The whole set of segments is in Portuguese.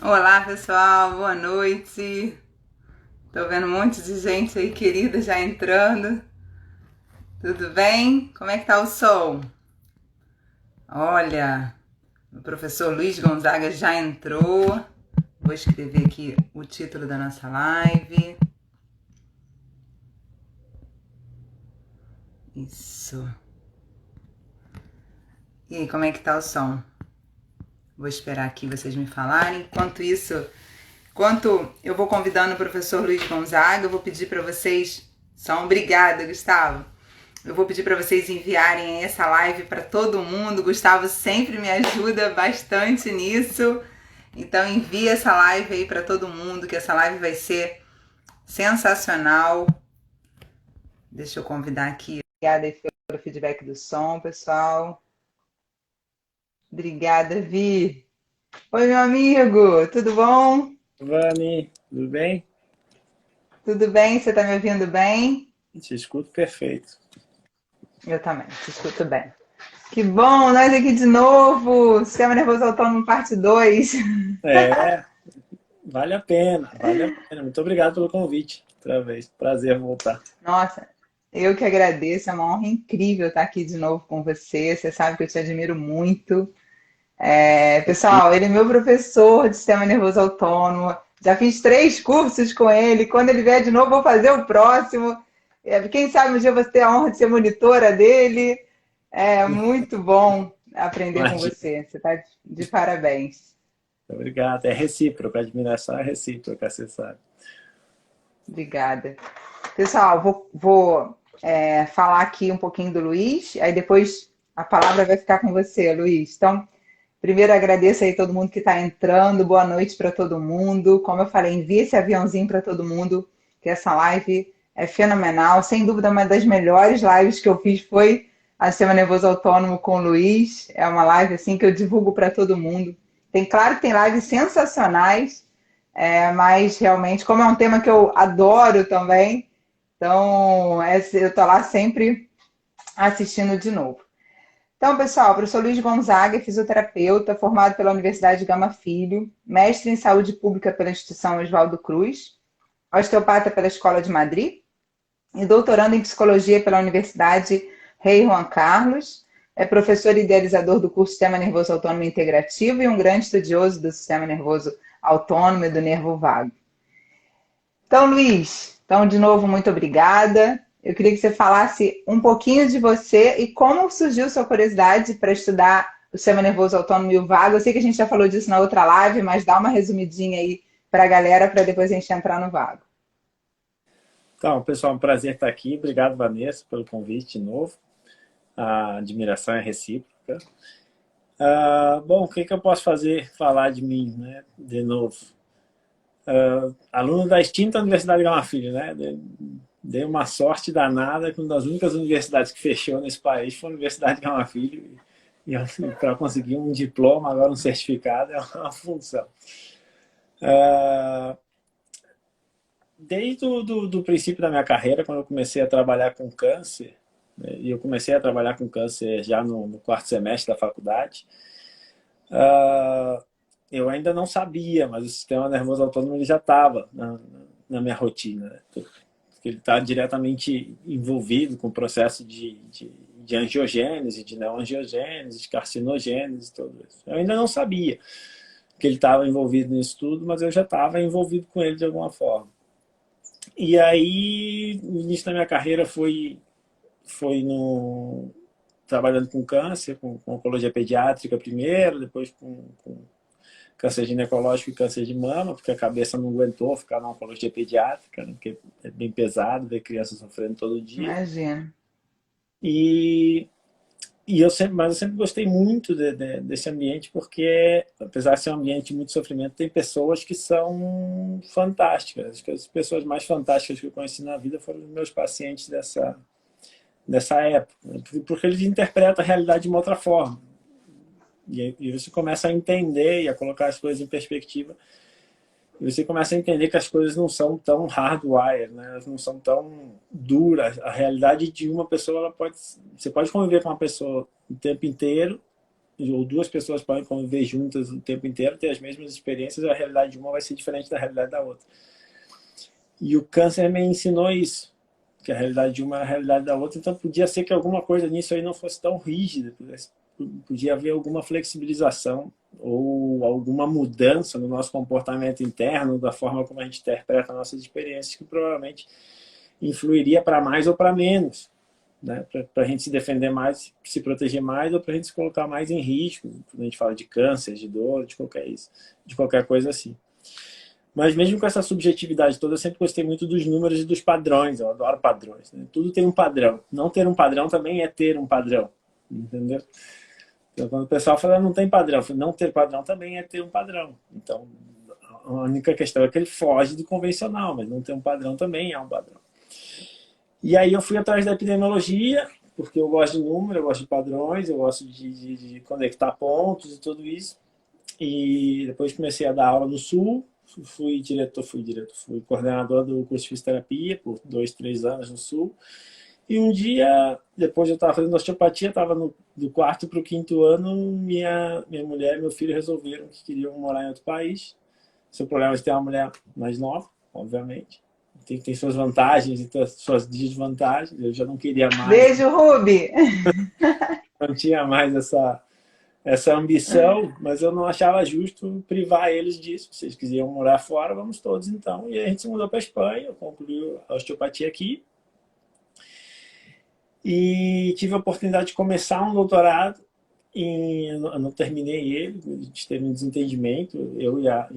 Olá, pessoal, boa noite. Tô vendo um monte de gente aí querida já entrando. Tudo bem? Como é que tá o som? Olha, o professor Luiz Gonzaga já entrou. Vou escrever aqui o título da nossa live. Isso. E aí, como é que tá o som? Vou esperar aqui vocês me falarem. Enquanto eu vou convidando o professor Luiz Gonzaga, eu vou pedir para vocês. Obrigada, Gustavo. Eu vou pedir para vocês enviarem essa live para todo mundo. O Gustavo sempre me ajuda bastante nisso. Então envie essa live aí para todo mundo, que essa live vai ser sensacional. Deixa eu convidar aqui. Obrigada aí pelo feedback do som, pessoal. Obrigada, Vi. Oi, meu amigo, tudo bom? Vani, tudo bem? Tudo bem? Você está me ouvindo bem? Te escuto perfeito. Eu também, te escuto bem. Que bom, nós aqui de novo. Sistema Nervoso Autônomo, parte 2. É, vale a pena, vale a pena. Muito obrigado pelo convite outra vez. Prazer voltar. Nossa, eu que agradeço, é uma honra incrível estar aqui de novo com você. Você sabe que eu te admiro muito. Pessoal, ele é meu professor de sistema nervoso autônomo. Já fiz 3 cursos com ele. Quando ele vier de novo, vou fazer o próximo. Quem sabe um dia você ter a honra de ser monitora dele. É muito bom aprender com Imagina. você. Você está de parabéns. Obrigado. É recíproco, a admiração é recíproca, você sabe. Obrigada. Pessoal, vou falar aqui um pouquinho do Luiz, aí depois a palavra vai ficar com você, Luiz. Então, primeiro agradeço aí todo mundo que está entrando, boa noite para todo mundo. Como eu falei, envie esse aviãozinho para todo mundo, que essa live é fenomenal. Sem dúvida, uma das melhores lives que eu fiz foi a Sistema Nervoso Autônomo com o Luiz. É uma live assim que eu divulgo para todo mundo. Claro que tem lives sensacionais, mas realmente, como é um tema que eu adoro também, então eu estou lá sempre assistindo de novo. Então, pessoal, o professor Luiz Gonzaga é fisioterapeuta, formado pela Universidade Gama Filho, mestre em saúde pública pela instituição Oswaldo Cruz, osteopata pela Escola de Madrid e doutorando em psicologia pela Universidade Rei Juan Carlos. É professor e idealizador do curso Sistema Nervoso Autônomo Integrativo e um grande estudioso do sistema nervoso autônomo e do nervo vago. Então, Luiz, de novo, muito obrigada. Eu queria que você falasse um pouquinho de você e como surgiu sua curiosidade para estudar o sistema nervoso autônomo e o vago. Eu sei que a gente já falou disso na outra live, mas dá uma resumidinha aí para a galera para depois a gente entrar no vago. Então, pessoal, um prazer estar aqui. Obrigado, Vanessa, pelo convite de novo. A admiração é recíproca. Bom, o que eu posso falar de mim, né? De novo. Aluno da extinta Universidade Gama Filho, né? Dei uma sorte danada que uma das únicas universidades que fechou nesse país foi a Universidade Gama Filho. E para conseguir um diploma, agora um certificado, é uma função. Desde do princípio da minha carreira, quando eu comecei a trabalhar com câncer, né, e eu comecei a trabalhar com câncer já no quarto semestre da faculdade, eu ainda não sabia, mas o sistema nervoso autônomo ele já estava na minha rotina. Né? Ele está diretamente envolvido com o processo de angiogênese, de neoangiogênese, de carcinogênese, tudo isso. Eu ainda não sabia que ele estava envolvido nisso tudo, mas eu já estava envolvido com ele de alguma forma. E aí, o início da minha carreira foi trabalhando com câncer, com oncologia pediátrica primeiro, depois com câncer ginecológico e câncer de mama, porque a cabeça não aguentou ficar na oncologia pediátrica, né, porque é bem pesado ver crianças sofrendo todo dia. Imagina. E, mas eu sempre gostei muito desse ambiente, porque apesar de ser um ambiente de muito sofrimento, tem pessoas que são fantásticas. Acho que as pessoas mais fantásticas que eu conheci na vida foram os meus pacientes dessa época, né? Porque eles interpretam a realidade de uma outra forma. E você começa a entender e a colocar as coisas em perspectiva. E você começa a entender que as coisas não são tão hardwire, né? Elas não são tão duras. A realidade de uma pessoa, você pode conviver com uma pessoa o tempo inteiro ou duas pessoas podem conviver juntas o tempo inteiro, ter as mesmas experiências, a realidade de uma vai ser diferente da realidade da outra. E o câncer me ensinou isso, que a realidade de uma é a realidade da outra, então podia ser que alguma coisa nisso aí não fosse tão rígida, podia haver alguma flexibilização ou alguma mudança no nosso comportamento interno, da forma como a gente interpreta nossas experiências, que provavelmente influiria para mais ou para menos, né? Para a gente se defender mais, se proteger mais, ou para a gente se colocar mais em risco, quando a gente fala de câncer, de dor, de qualquer coisa assim. Mas mesmo com essa subjetividade toda, eu sempre gostei muito dos números e dos padrões. Eu adoro padrões, né? Tudo tem um padrão. Não ter um padrão também é ter um padrão. Entendeu? Então, quando o pessoal fala não tem padrão, não ter padrão também é ter um padrão. Então, a única questão é que ele foge do convencional, mas não ter um padrão também é um padrão. E aí eu fui atrás da epidemiologia, porque eu gosto de número, eu gosto de padrões, eu gosto de conectar pontos e tudo isso. E depois comecei a dar aula no Sul, fui coordenador do curso de fisioterapia por 2, 3 anos no Sul. E um dia, depois eu estava fazendo osteopatia, estava do quarto para o quinto ano, minha mulher e meu filho resolveram que queriam morar em outro país. Seu problema é ter uma mulher mais nova, obviamente. Tem suas vantagens e suas desvantagens. Eu já não queria mais. Beijo, Rubi! Não tinha mais essa ambição, mas eu não achava justo privar eles disso. Se eles quisiam morar fora, vamos todos então. E a gente se mudou para a Espanha, eu concluí a osteopatia aqui. E tive a oportunidade de começar um doutorado. Eu não terminei ele, a gente teve um desentendimento, eu e a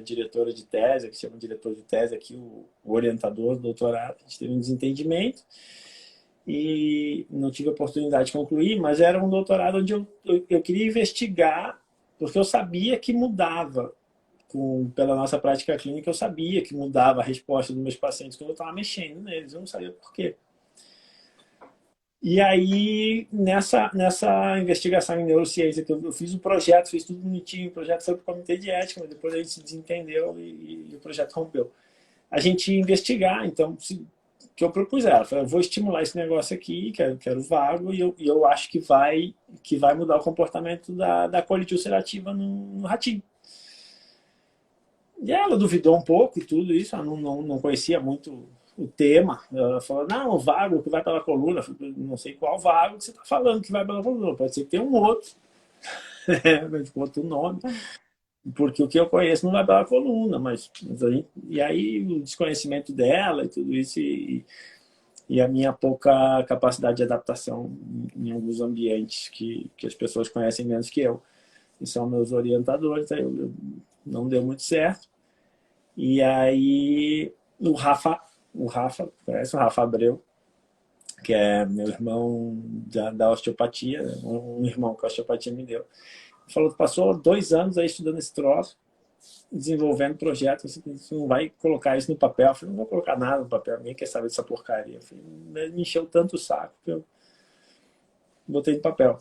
diretora de tese, que se chama diretor de tese aqui, o orientador do doutorado, a gente teve um desentendimento e não tive a oportunidade de concluir, mas era um doutorado onde eu queria investigar, porque eu sabia que mudava, pela nossa prática clínica, eu sabia que mudava a resposta dos meus pacientes quando eu estava mexendo neles, eu não sabia por quê. E aí, nessa investigação em neurociência, que eu fiz o projeto, fiz tudo bonitinho, o projeto foi para o comitê de ética, mas depois a gente se desentendeu e o projeto rompeu. A gente ia investigar, então, que eu propus ela, eu vou estimular esse negócio aqui, quero vago, e eu acho que vai mudar o comportamento da colite ulcerativa no ratinho. E ela duvidou um pouco e tudo isso, ela não conhecia muito o tema. Ela falou, não, o vago que vai pela coluna, não sei qual vago que você está falando que vai pela coluna, pode ser que tenha um outro, com outro nome, porque o que eu conheço não vai pela coluna, e aí o desconhecimento dela e tudo isso, e a minha pouca capacidade de adaptação em alguns ambientes que as pessoas conhecem menos que eu, e são meus orientadores, aí eu não deu muito certo. E aí o Rafa, conhece o Rafa Abreu, que é meu irmão da osteopatia, um irmão que a osteopatia me deu. Ele falou que passou 2 anos aí estudando esse troço, desenvolvendo projetos, você não vai colocar isso no papel. Eu falei, não vou colocar nada no papel, ninguém quer saber dessa porcaria. Eu falei, me encheu tanto o saco que eu botei no papel.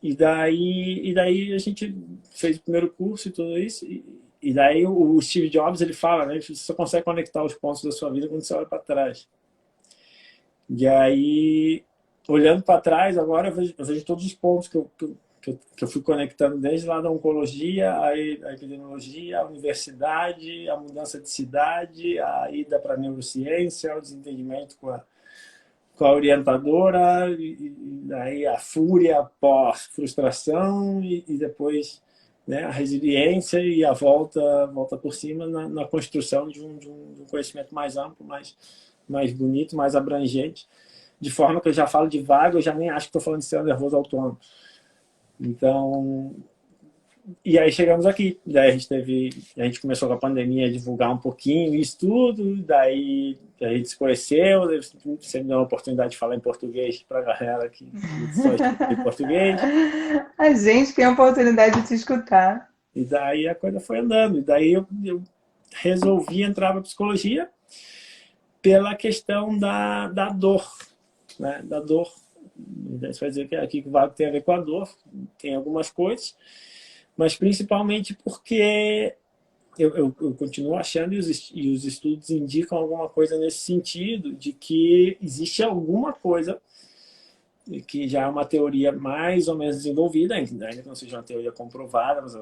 E daí a gente fez o primeiro curso e tudo isso, e daí o Steve Jobs, ele fala, né, você só consegue conectar os pontos da sua vida quando você olha para trás. E aí, olhando para trás, agora eu vejo todos os pontos que eu fui conectando desde lá da oncologia, a epidemiologia, a universidade, a mudança de cidade, a ida para a neurociência, o desentendimento com a orientadora, e daí a fúria pós-frustração e depois, né, a resiliência e a volta por cima na construção de um conhecimento mais amplo, mais bonito, mais abrangente, de forma que eu já falo de vago, eu já nem acho que estou falando de sistema nervoso autônomo. Então, e aí chegamos aqui, daí a gente começou com a pandemia a divulgar um pouquinho isso tudo, daí a gente se conheceu, você me deu uma oportunidade de falar em português para a galera que só estuda em português. A gente tem a oportunidade de te escutar. E daí a coisa foi andando, e daí eu resolvi entrar para psicologia pela questão da dor, né? Da dor. Você vai dizer que aqui o vago tem a ver com a dor, tem algumas coisas, mas principalmente porque eu continuo achando, e os estudos indicam alguma coisa nesse sentido, de que existe alguma coisa que já é uma teoria mais ou menos desenvolvida, ainda que não seja uma teoria comprovada, mas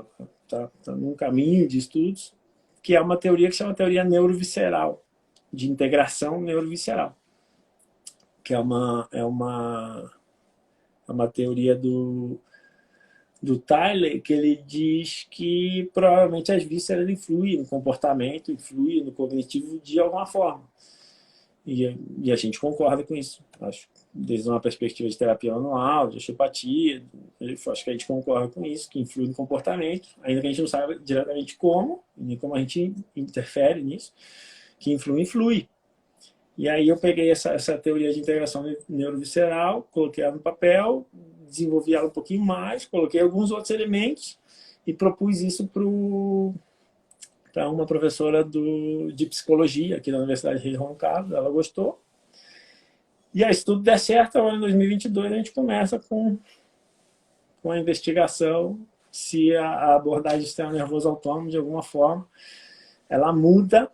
está num caminho de estudos, que é uma teoria que se chama teoria neurovisceral, de integração neurovisceral, que é uma teoria do Tyler, que ele diz que provavelmente as vísceras influem no comportamento, influem no cognitivo de alguma forma. E a gente concorda com isso. Acho, desde uma perspectiva de terapia manual, de osteopatia, acho que a gente concorda com isso, que influi no comportamento, ainda que a gente não saiba diretamente como, nem como a gente interfere nisso, que influi. E aí eu peguei essa teoria de integração neurovisceral, coloquei ela no papel, desenvolvi ela um pouquinho mais, coloquei alguns outros elementos e propus isso para uma professora de psicologia aqui da Universidade de Rio Carlos. Ela gostou. E aí, se tudo der certo, agora em 2022 a gente começa com a investigação se a abordagem do sistema nervoso autônomo, de alguma forma, ela muda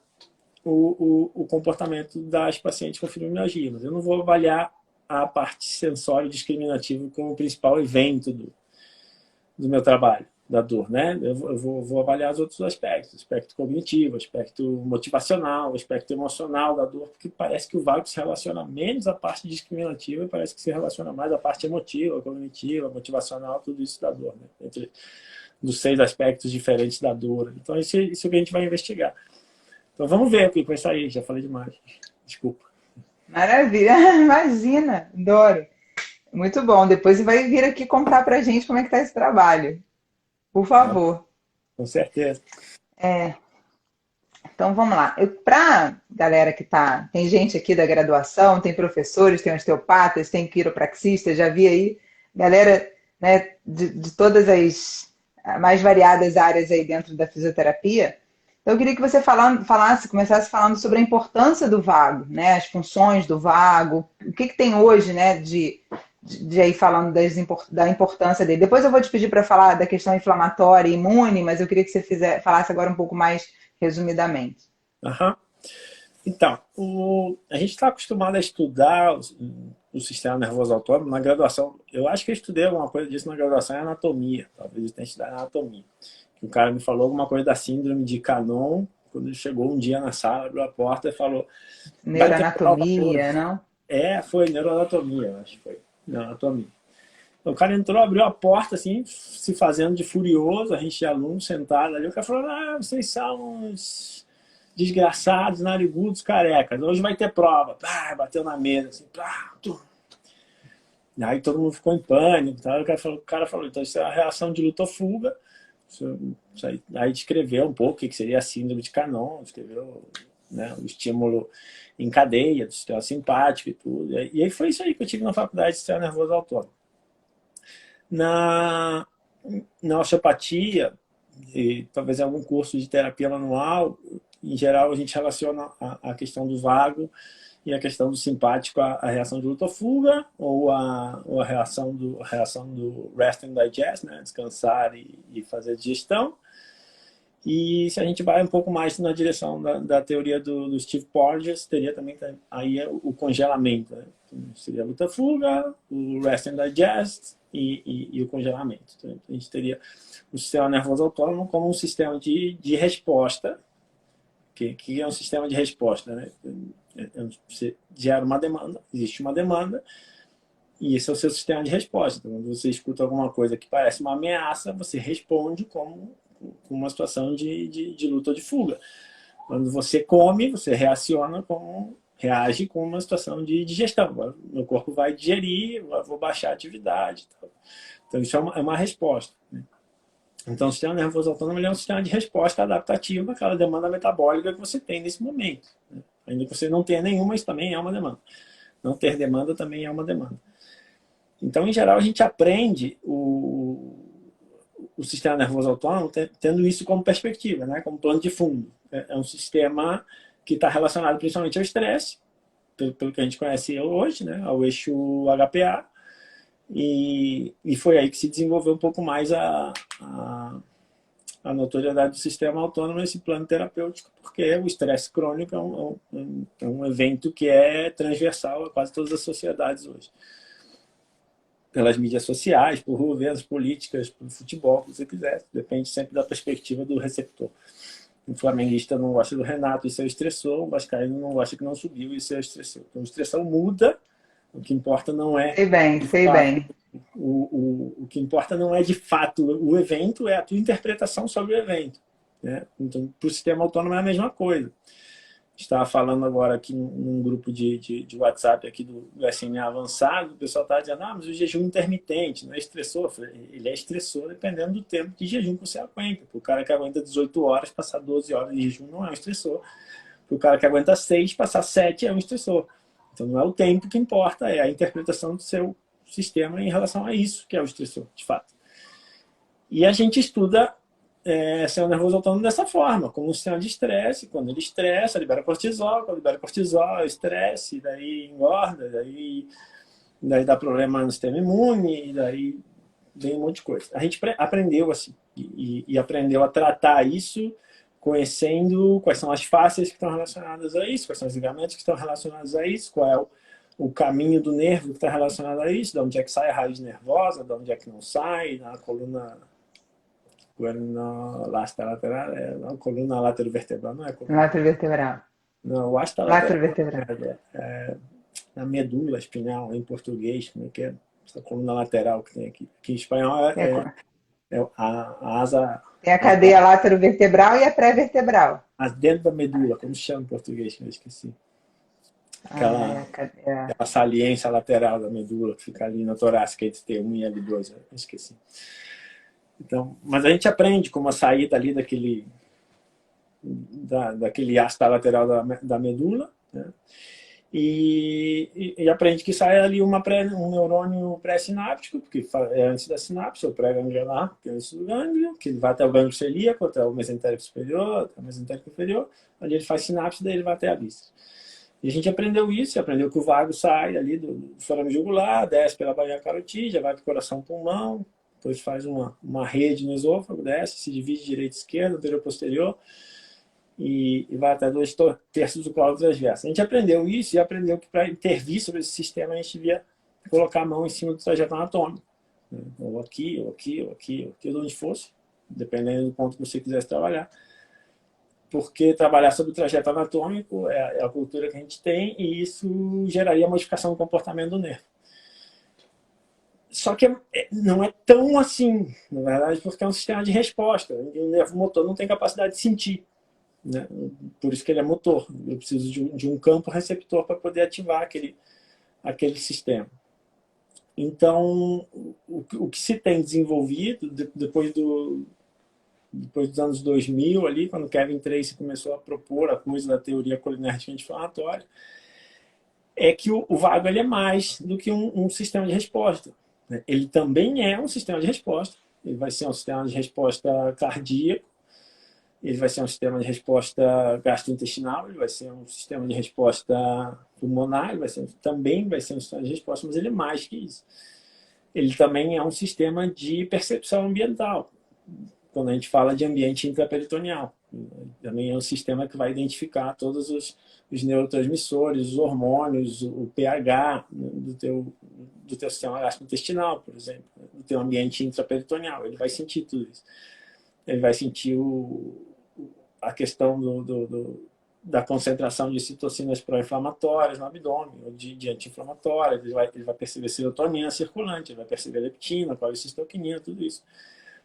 o comportamento das pacientes com fibromialgia. Mas eu não vou avaliar a parte sensório discriminativa como o principal evento do meu trabalho, da dor, né? Eu vou avaliar os outros aspectos, o aspecto cognitivo, o aspecto motivacional, o aspecto emocional da dor, porque parece que o vago se relaciona menos à parte discriminativa e parece que se relaciona mais à parte emotiva, cognitiva, motivacional, tudo isso da dor, né? Entre dos 6 aspectos diferentes da dor. Então, isso é o que a gente vai investigar. Então, vamos ver o que vai sair. Já falei demais. Desculpa. Maravilha, imagina, adoro. Muito bom. Depois você vai vir aqui contar pra gente como é que tá esse trabalho. Por Tá? favor. Com certeza. Então vamos lá. Para galera que tá, tem gente aqui da graduação, tem professores, tem osteopatas, tem quiropraxistas, já vi aí galera, né, de todas as mais variadas áreas aí dentro da fisioterapia. Então eu queria que você começasse falando sobre a importância do vago, né, as funções do vago, o que tem hoje, né, de aí falando da importância dele. Depois eu vou te pedir para falar da questão inflamatória e imune, mas eu queria que você falasse agora um pouco mais resumidamente. Uhum. Então, a gente está acostumado a estudar o sistema nervoso autônomo na graduação. Eu acho que eu estudei alguma coisa disso na graduação em anatomia. Talvez eu tenha estudado anatomia. O cara me falou alguma coisa da síndrome de Canon, quando ele chegou um dia na sala, abriu a porta e falou: vai ter prova Neuroanatomia, hoje. não? Foi neuroanatomia, eu acho que foi. Neuroanatomia. O cara entrou, abriu a porta, assim, se fazendo de furioso, a gente de aluno sentado ali. O cara falou: vocês são uns desgraçados, narigudos, carecas. Hoje vai ter prova. Bateu na mesa, assim. Aí todo mundo ficou em pânico. Tá? O cara falou: então isso é a reação de luta ou fuga. Aí descreveu um pouco o que seria a síndrome de Canon, descreveu, né, o estímulo em cadeia do sistema simpático e tudo. E aí foi isso aí que eu tive na faculdade de sistema nervoso autônomo. Na osteopatia, e talvez em algum curso de terapia manual, em geral a gente relaciona a questão do vago e a questão do simpático à reação de luta ou fuga, ou a reação do rest and digest, né? Descansar e fazer digestão. E se a gente vai um pouco mais na direção da teoria do Steve Porges, teria também aí o congelamento. Né? Então, seria a luta-fuga, o rest and digest e o congelamento. Então, a gente teria o sistema nervoso autônomo como um sistema de resposta, que é um sistema de resposta. Né? Você gera uma demanda, existe uma demanda, e esse é o seu sistema de resposta. Então, quando você escuta alguma coisa que parece uma ameaça, você responde com uma situação de luta ou de fuga. Quando você come, você reage com uma situação de digestão. Agora, meu corpo vai digerir, vou baixar a atividade. Então, isso é uma resposta. Né? Então, o sistema nervoso autônomo é um sistema de resposta adaptativa àquela demanda metabólica que você tem nesse momento. Né? Ainda que você não tenha nenhuma, isso também é uma demanda. Não ter demanda também é uma demanda. Então, em geral, a gente aprende o sistema nervoso autônomo tendo isso como perspectiva, né? Como plano de fundo. É um sistema que está relacionado principalmente ao estresse, pelo que a gente conhece hoje, né? Ao eixo HPA. E foi aí que se desenvolveu um pouco mais a notoriedade do sistema autônomo nesse plano terapêutico, porque o estresse crônico é um evento que é transversal a quase todas as sociedades hoje. pelas mídias sociais, por governos, políticas, por futebol, o que você quiser. Depende sempre da perspectiva do receptor. O flamenguista não gosta do Renato, isso é o estressor. O vascaíno não gosta que não subiu, isso é o estressor. Então, o estressor muda. O que importa não é, Sei bem, de sei fato, bem. o que importa não é, de fato, o evento, é a tua interpretação sobre o evento. Né? Então, para o sistema autônomo é a mesma coisa. Estava falando agora aqui num grupo de WhatsApp aqui do SMA avançado, o pessoal estava dizendo, mas o jejum intermitente não é estressor? Ele é estressor dependendo do tempo de jejum que você aguenta. Para o cara que aguenta 18 horas, passar 12 horas de jejum não é um estressor. Para o cara que aguenta 6, passar 7 é um estressor. Então não é o tempo que importa, é a interpretação do seu sistema em relação a isso que é o estressor, de fato. E a gente estuda sistema nervoso autônomo dessa forma, como um sistema de estresse. Quando ele estressa, libera cortisol. Quando libera cortisol, estresse, daí engorda, daí dá problema no sistema imune, e daí vem um monte de coisa. A gente aprendeu assim, e aprendeu a tratar isso conhecendo quais são as faces que estão relacionadas a isso, quais são os ligamentos que estão relacionados a isso, qual é o caminho do nervo que está relacionado a isso, de onde é que sai a raiz nervosa, de onde é que não sai, na coluna lateral, não, coluna laterovertebral, não é coluna. Laterovertebral. Não, o asta lateral Laterovertebral. na medula espinhal, em português, como é que é? Essa coluna lateral que tem aqui. Aqui em espanhol a asa. Tem a cadeia laterovertebral e a pré-vertebral. Dentro da medula, como se chama em português, que eu esqueci. Aquela saliência lateral da medula que fica ali na torácica entre T1 e L2, eu esqueci. Então, mas a gente aprende como a saída ali daquele asta lateral da medula, né? E aprende que sai ali um neurônio pré-sináptico, porque é antes da sinapse, ou pré-ganglionar, que é antes do gânglio, que ele vai até o gânglio celíaco, até o mesentérico superior, até o mesentérico inferior, ali ele faz sinapse, daí ele vai até a víscera. E a gente aprendeu isso, aprendeu que o vago sai ali do forame jugular, desce pela baía carotídea, vai para o coração-pulmão, depois faz uma rede no esôfago, desce, se divide direita e esquerda, anterior posterior, e vai até 2/3 do colo transverso. A gente aprendeu isso e aprendeu que para intervir sobre esse sistema a gente devia colocar a mão em cima do trajeto anatômico. Ou aqui, ou aqui, ou aqui, ou aqui, de onde fosse, dependendo do ponto que você quisesse trabalhar. Porque trabalhar sobre o trajeto anatômico é a cultura que a gente tem e isso geraria modificação do comportamento do nervo. Só que não é tão assim, na verdade, porque é um sistema de resposta. O nervo motor não tem capacidade de sentir, né? Por isso que ele é motor. Eu preciso de um campo receptor para poder ativar aquele sistema. Então, o que se tem desenvolvido depois dos anos 2000, ali, quando Kevin Tracy começou a propor a coisa da teoria colinérgica anti-inflamatória, é que o vago ele é mais do que um sistema de resposta. Ele também é um sistema de resposta. Ele vai ser um sistema de resposta cardíaco, ele vai ser um sistema de resposta gastrointestinal, ele vai ser um sistema de resposta pulmonar, também vai ser um sistema de resposta, mas ele é mais que isso. Ele também é um sistema de percepção ambiental, quando a gente fala de ambiente intraperitoneal. Também é um sistema que vai identificar todos os neurotransmissores, os hormônios, o pH do teu sistema gastrointestinal, por exemplo, do teu ambiente intraperitoneal. Ele vai sentir tudo isso. Ele vai sentir a questão da concentração de citocinas pró-inflamatórias no abdômen, ou de anti-inflamatórias. Ele vai perceber serotonina circulante, ele vai perceber leptina, colecistoquinina, tudo isso.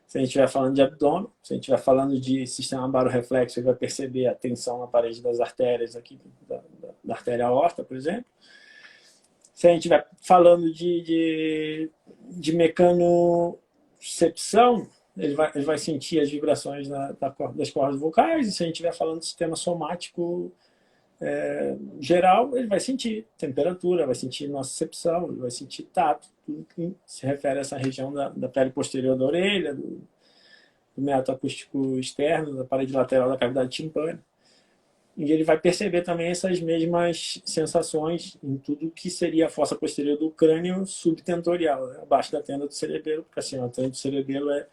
Se a gente estiver falando de abdômen, se a gente estiver falando de sistema barorreflexo, ele vai perceber a tensão na parede das artérias, aqui, da artéria aorta, por exemplo. Se a gente estiver falando de mecanocepção, ele vai sentir as vibrações das cordas vocais. E se a gente estiver falando de sistema somático geral, ele vai sentir temperatura, vai sentir nocicepção, ele vai sentir tato, tudo que se refere a essa região da pele posterior da orelha, do meato acústico externo, da parede lateral da cavidade timpânica. E ele vai perceber também essas mesmas sensações em tudo que seria a fossa posterior do crânio subtentorial, né? Abaixo da tenda do cerebelo, porque assim, a tenda do cerebelo é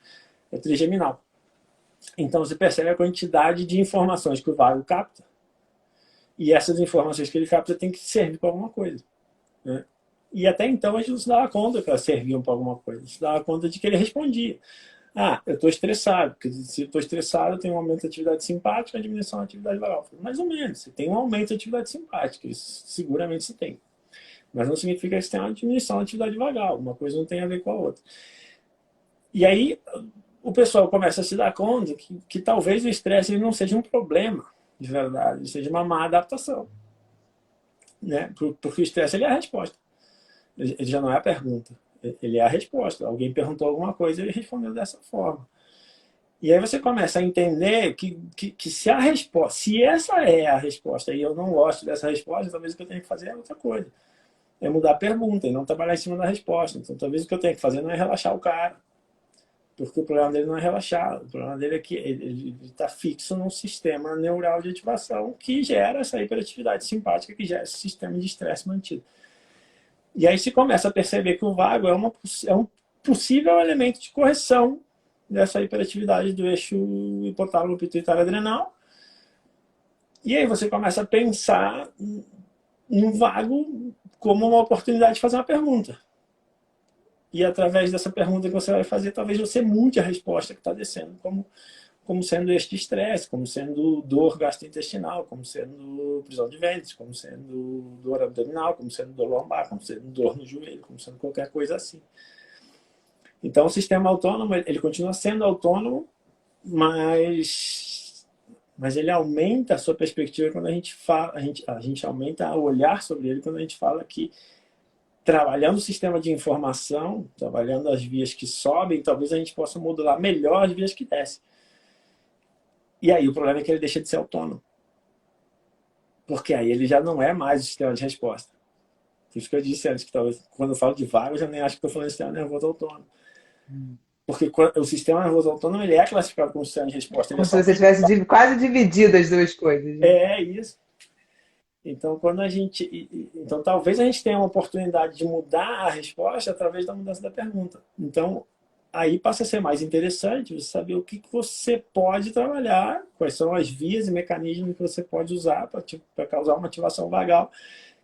trigeminal. Então você percebe a quantidade de informações que o vago capta. E essas informações que ele capta tem que servir para alguma coisa, né? E até então a gente não se dava conta que elas serviam para alguma coisa. A gente se dava conta de que ele respondia. Ah, eu estou estressado, porque se eu estou estressado, eu tenho um aumento da atividade simpática e uma diminuição da atividade vagal. Mais ou menos, você tem um aumento da atividade simpática, isso seguramente você tem. Mas não significa que você tem uma diminuição da atividade vagal, uma coisa não tem a ver com a outra. E aí o pessoal começa a se dar conta que talvez o estresse ele não seja um problema, de verdade, ele seja uma má adaptação. Né? Porque o estresse ele é a resposta. Ele já não é a pergunta, ele é a resposta. Alguém perguntou alguma coisa e ele respondeu dessa forma. E aí você começa a entender que se a resposta, se essa é a resposta e eu não gosto dessa resposta, talvez o que eu tenho que fazer é outra coisa. É mudar a pergunta e não trabalhar em cima da resposta. Então talvez o que eu tenho que fazer não é relaxar o cara. Porque o problema dele não é relaxar. O problema dele é que ele está fixo num sistema neural de ativação que gera essa hiperatividade simpática, que gera esse sistema de estresse mantido. E aí se começa a perceber que o vago é um possível elemento de correção dessa hiperatividade do eixo hipotálamo pituitário adrenal. E aí você começa a pensar no vago como uma oportunidade de fazer uma pergunta. E através dessa pergunta que você vai fazer, talvez você mude a resposta que está descendo, como sendo este estresse, como sendo dor gastrointestinal, como sendo prisão de ventre, como sendo dor abdominal, como sendo dor lombar, como sendo dor no joelho, como sendo qualquer coisa assim. Então o sistema autônomo, ele continua sendo autônomo, mas ele aumenta a sua perspectiva quando a gente fala, a gente aumenta o olhar sobre ele quando a gente fala que trabalhando o sistema de informação, trabalhando as vias que sobem, talvez a gente possa modular melhor as vias que descem. E aí o problema é que ele deixa de ser autônomo. Porque aí ele já não é mais o sistema de resposta. Por isso que eu disse antes que talvez, quando eu falo de vago, eu já nem acho que estou falando de sistema nervoso autônomo. Porque o sistema nervoso autônomo ele é classificado como sistema de resposta. Como se você tivesse quase dividido as duas coisas. Né? É isso. Então, então, talvez a gente tenha uma oportunidade de mudar a resposta através da mudança da pergunta. Então, aí passa a ser mais interessante você saber o que você pode trabalhar, quais são as vias e mecanismos que você pode usar para causar uma ativação vagal,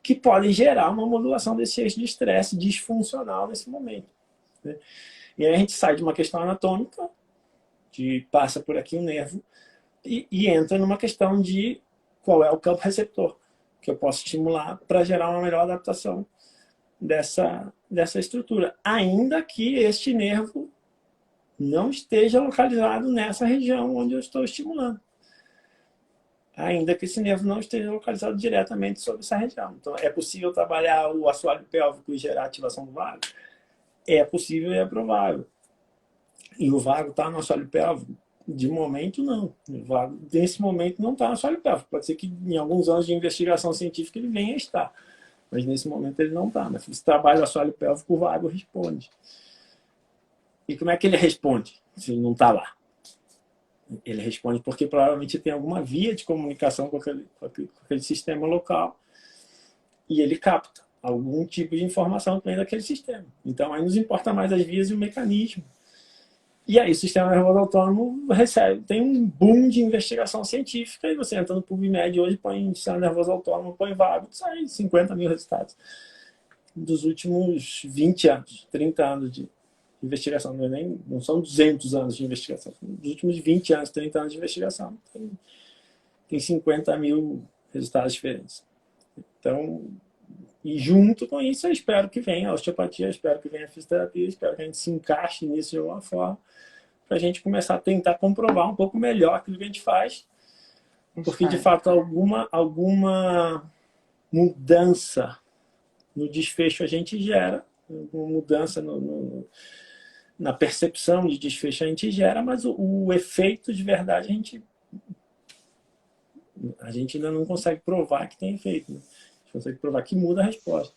que podem gerar uma modulação desse eixo de estresse disfuncional nesse momento. Né? E aí a gente sai de uma questão anatômica, que passa por aqui o nervo, e entra numa questão de qual é o campo receptor que eu posso estimular para gerar uma melhor adaptação dessa estrutura. Ainda que este nervo não esteja localizado nessa região onde eu estou estimulando. Ainda que esse nervo não esteja localizado diretamente sobre essa região. Então, é possível trabalhar o assoalho pélvico e gerar ativação do vago? É possível e é provável. E o vago está no assoalho pélvico? De momento, não. O vago, nesse momento, não está no assoalho pélvico. Pode ser que em alguns anos de investigação científica ele venha a estar. Mas nesse momento ele não está. Mas se você trabalha o assoalho pélvico, o vago responde. E como é que ele responde se ele não está lá? Ele responde porque provavelmente tem alguma via de comunicação com aquele sistema local e ele capta algum tipo de informação que vem daquele sistema. Então aí nos importa mais as vias e o mecanismo. E aí o sistema nervoso autônomo tem um boom de investigação científica e você entra no PubMed hoje, põe sistema nervoso autônomo, põe vago, sai 50 mil resultados dos últimos 20 anos, 30 anos de investigação. Não são 200 anos de investigação, dos últimos 20 anos, 30 anos de investigação. Tem 50 mil resultados diferentes. Então, e junto com isso, eu espero que venha a osteopatia, eu espero que venha a fisioterapia, eu espero que a gente se encaixe nisso de alguma forma, para a gente começar a tentar comprovar um pouco melhor aquilo que a gente faz, porque de fato alguma mudança no desfecho a gente gera, alguma mudança na percepção de desfecho a gente gera, mas o efeito de verdade a gente ainda não consegue provar que tem efeito. Né? A gente consegue provar que muda a resposta.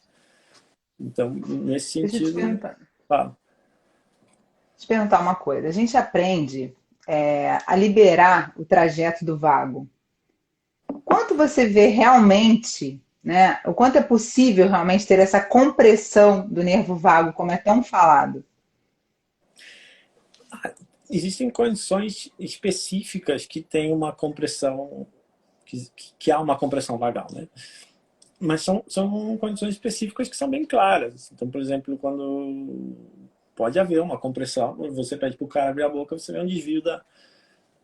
Então, nesse sentido... Deixa eu te perguntar. Fala. Deixa eu te perguntar uma coisa. A gente aprende a liberar o trajeto do vago. Quanto você vê realmente, né? O quanto é possível realmente ter essa compressão do nervo vago, como é tão falado? Existem condições específicas que tem uma compressão, que há uma compressão vagal, né? Mas são condições específicas que são bem claras. Então, por exemplo, quando pode haver uma compressão, você pede para o cara abrir a boca, você vê um desvio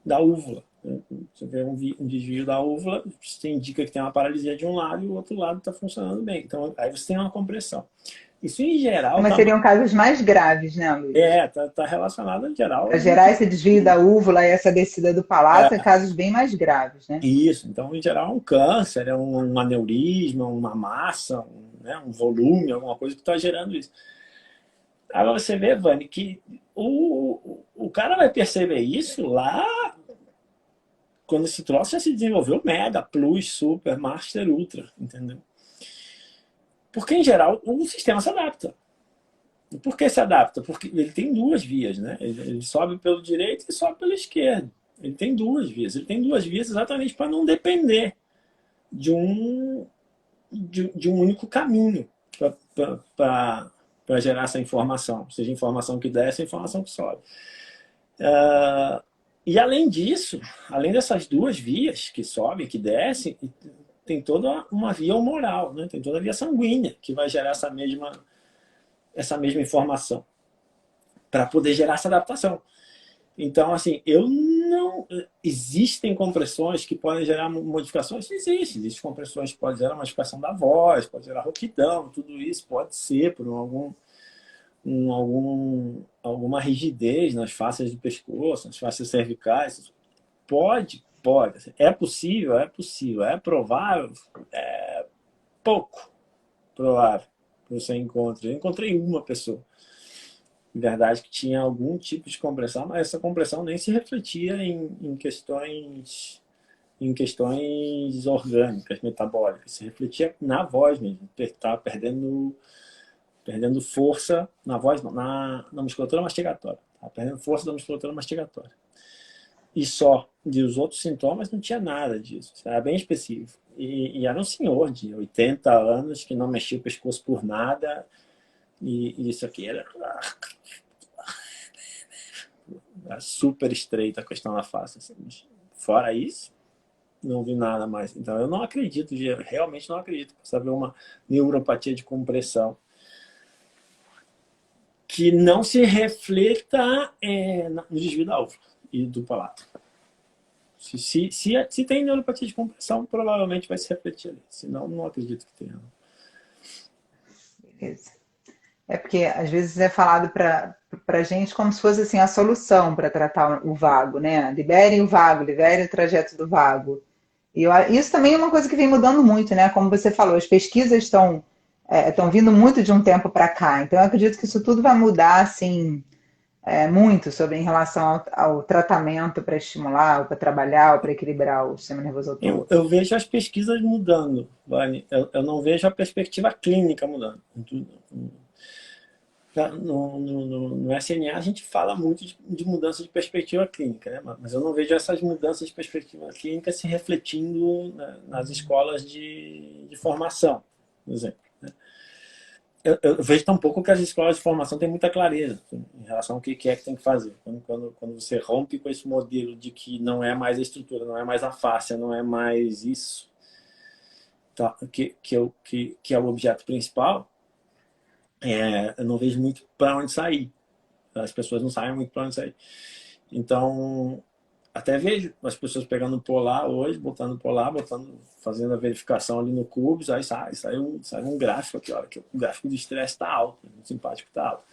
da úvula. Você vê um desvio da úvula, você indica que tem uma paralisia de um lado e o outro lado está funcionando bem. Então, aí você tem uma compressão. Isso, em geral, Mas está seriam casos mais graves, né, Luiz? tá relacionado, em geral, Para ao gerar movimento. esse desvio da úvula e essa descida do palato, é casos bem mais graves, né? Isso, então, em geral, é um câncer, é um aneurisma, uma massa, né, um volume, alguma coisa que está gerando isso. Agora você vê, Vani, que o cara vai perceber isso lá quando esse troço já se desenvolveu mega, plus, super, master, ultra, entendeu? Porque, em geral, o sistema se adapta. E por que se adapta? Porque ele tem duas vias, né? Ele sobe pelo direito e sobe pelo esquerdo. Ele tem duas vias. Ele tem duas vias exatamente para não depender de um único caminho para gerar essa informação. Seja informação que desce, informação que sobe. E além disso, além dessas duas vias que sobem, que descem, tem toda uma via humoral, né? Tem toda a via sanguínea que vai gerar essa mesma informação para poder gerar essa adaptação. Então, assim, eu não... Existem compressões que podem gerar modificações? Existem compressões que podem gerar modificação da voz, pode gerar rouquidão, tudo isso pode ser por alguma rigidez nas faces do pescoço, nas faces cervicais. Pode. É possível. É provável? É pouco provável que você encontre. Eu encontrei uma pessoa, de verdade, que tinha algum tipo de compressão, mas essa compressão nem se refletia em questões orgânicas, metabólicas. Se refletia na voz mesmo. Estava perdendo força na voz, na musculatura mastigatória. Estava perdendo força da musculatura mastigatória. E só. E os outros sintomas não tinha nada disso. Era bem específico. E era um senhor de 80 anos que não mexia o pescoço por nada. E isso aqui era super estreita a questão da face. Assim. Fora isso, não vi nada mais. Então eu não acredito, realmente não acredito que saber uma neuropatia de compressão que não se reflita no desvio da úvula e do palato. Se tem neuropatia de compressão, provavelmente vai se refletir ali. Senão, não acredito que tenha. Beleza. É porque às vezes é falado para a gente como se fosse assim a solução para tratar o vago, né? Liberem o vago, liberem o trajeto do vago. E isso também é uma coisa que vem mudando muito, né? Como você falou, as pesquisas estão vindo muito de um tempo para cá. Então eu acredito que isso tudo vai mudar assim muito sobre em relação ao tratamento para estimular, ou para trabalhar, ou para equilibrar o sistema nervoso autônomo. Eu vejo as pesquisas mudando, Vani. Eu não vejo a perspectiva clínica mudando. No SNA a gente fala muito de mudança de perspectiva clínica, né? Mas eu não vejo essas mudanças de perspectiva clínica se refletindo nas escolas de formação, por exemplo. Né? Eu vejo tampouco que as escolas de formação têm muita clareza em relação ao que é que tem que fazer. Quando você rompe com esse modelo de que não é mais a estrutura, não é mais a face, não é mais isso, tá, que é o objeto principal, eu não vejo muito para onde sair. As pessoas não saem muito para onde sair. Então, até vejo as pessoas pegando o polar hoje, botando o polar, fazendo a verificação ali no Cubes, aí sai um gráfico aqui, olha, que o gráfico de estresse está alto, o simpático está alto.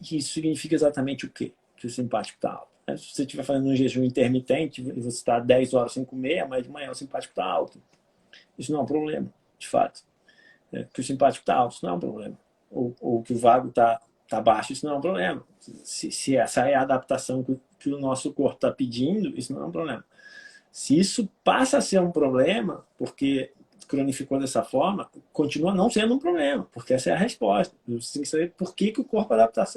Isso significa exatamente o quê? Que o simpático está alto. Se você estiver fazendo um jejum intermitente e você está 10 horas sem comer, mas de manhã o simpático está alto. Isso não é um problema, de fato. Que o simpático está alto, isso não é um problema. Ou que o vago está baixo, isso não é um problema. Se essa é a adaptação que o nosso corpo está pedindo, isso não é um problema. Se isso passa a ser um problema, porque cronificou dessa forma, continua não sendo um problema, porque essa é a resposta. Você tem que saber por que o corpo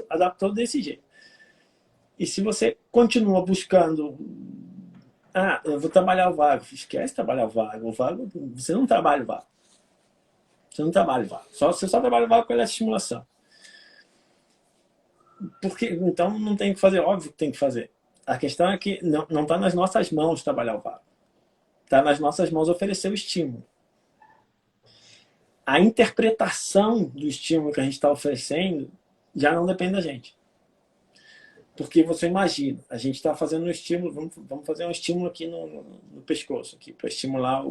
adaptou desse jeito. E se você continua buscando... eu vou trabalhar o vago. Esquece trabalhar o vago. O vago, você não trabalha o vago. Você não trabalha o vago. Você só trabalha o vago com essa estimulação. Então não tem que fazer, óbvio que tem que fazer. A questão é que não está nas nossas mãos trabalhar o vago. Está nas nossas mãos oferecer o estímulo. a interpretação do estímulo que a gente está oferecendo já não depende da gente. Porque você imagina, a gente está fazendo um estímulo, vamos fazer um estímulo aqui no pescoço, para estimular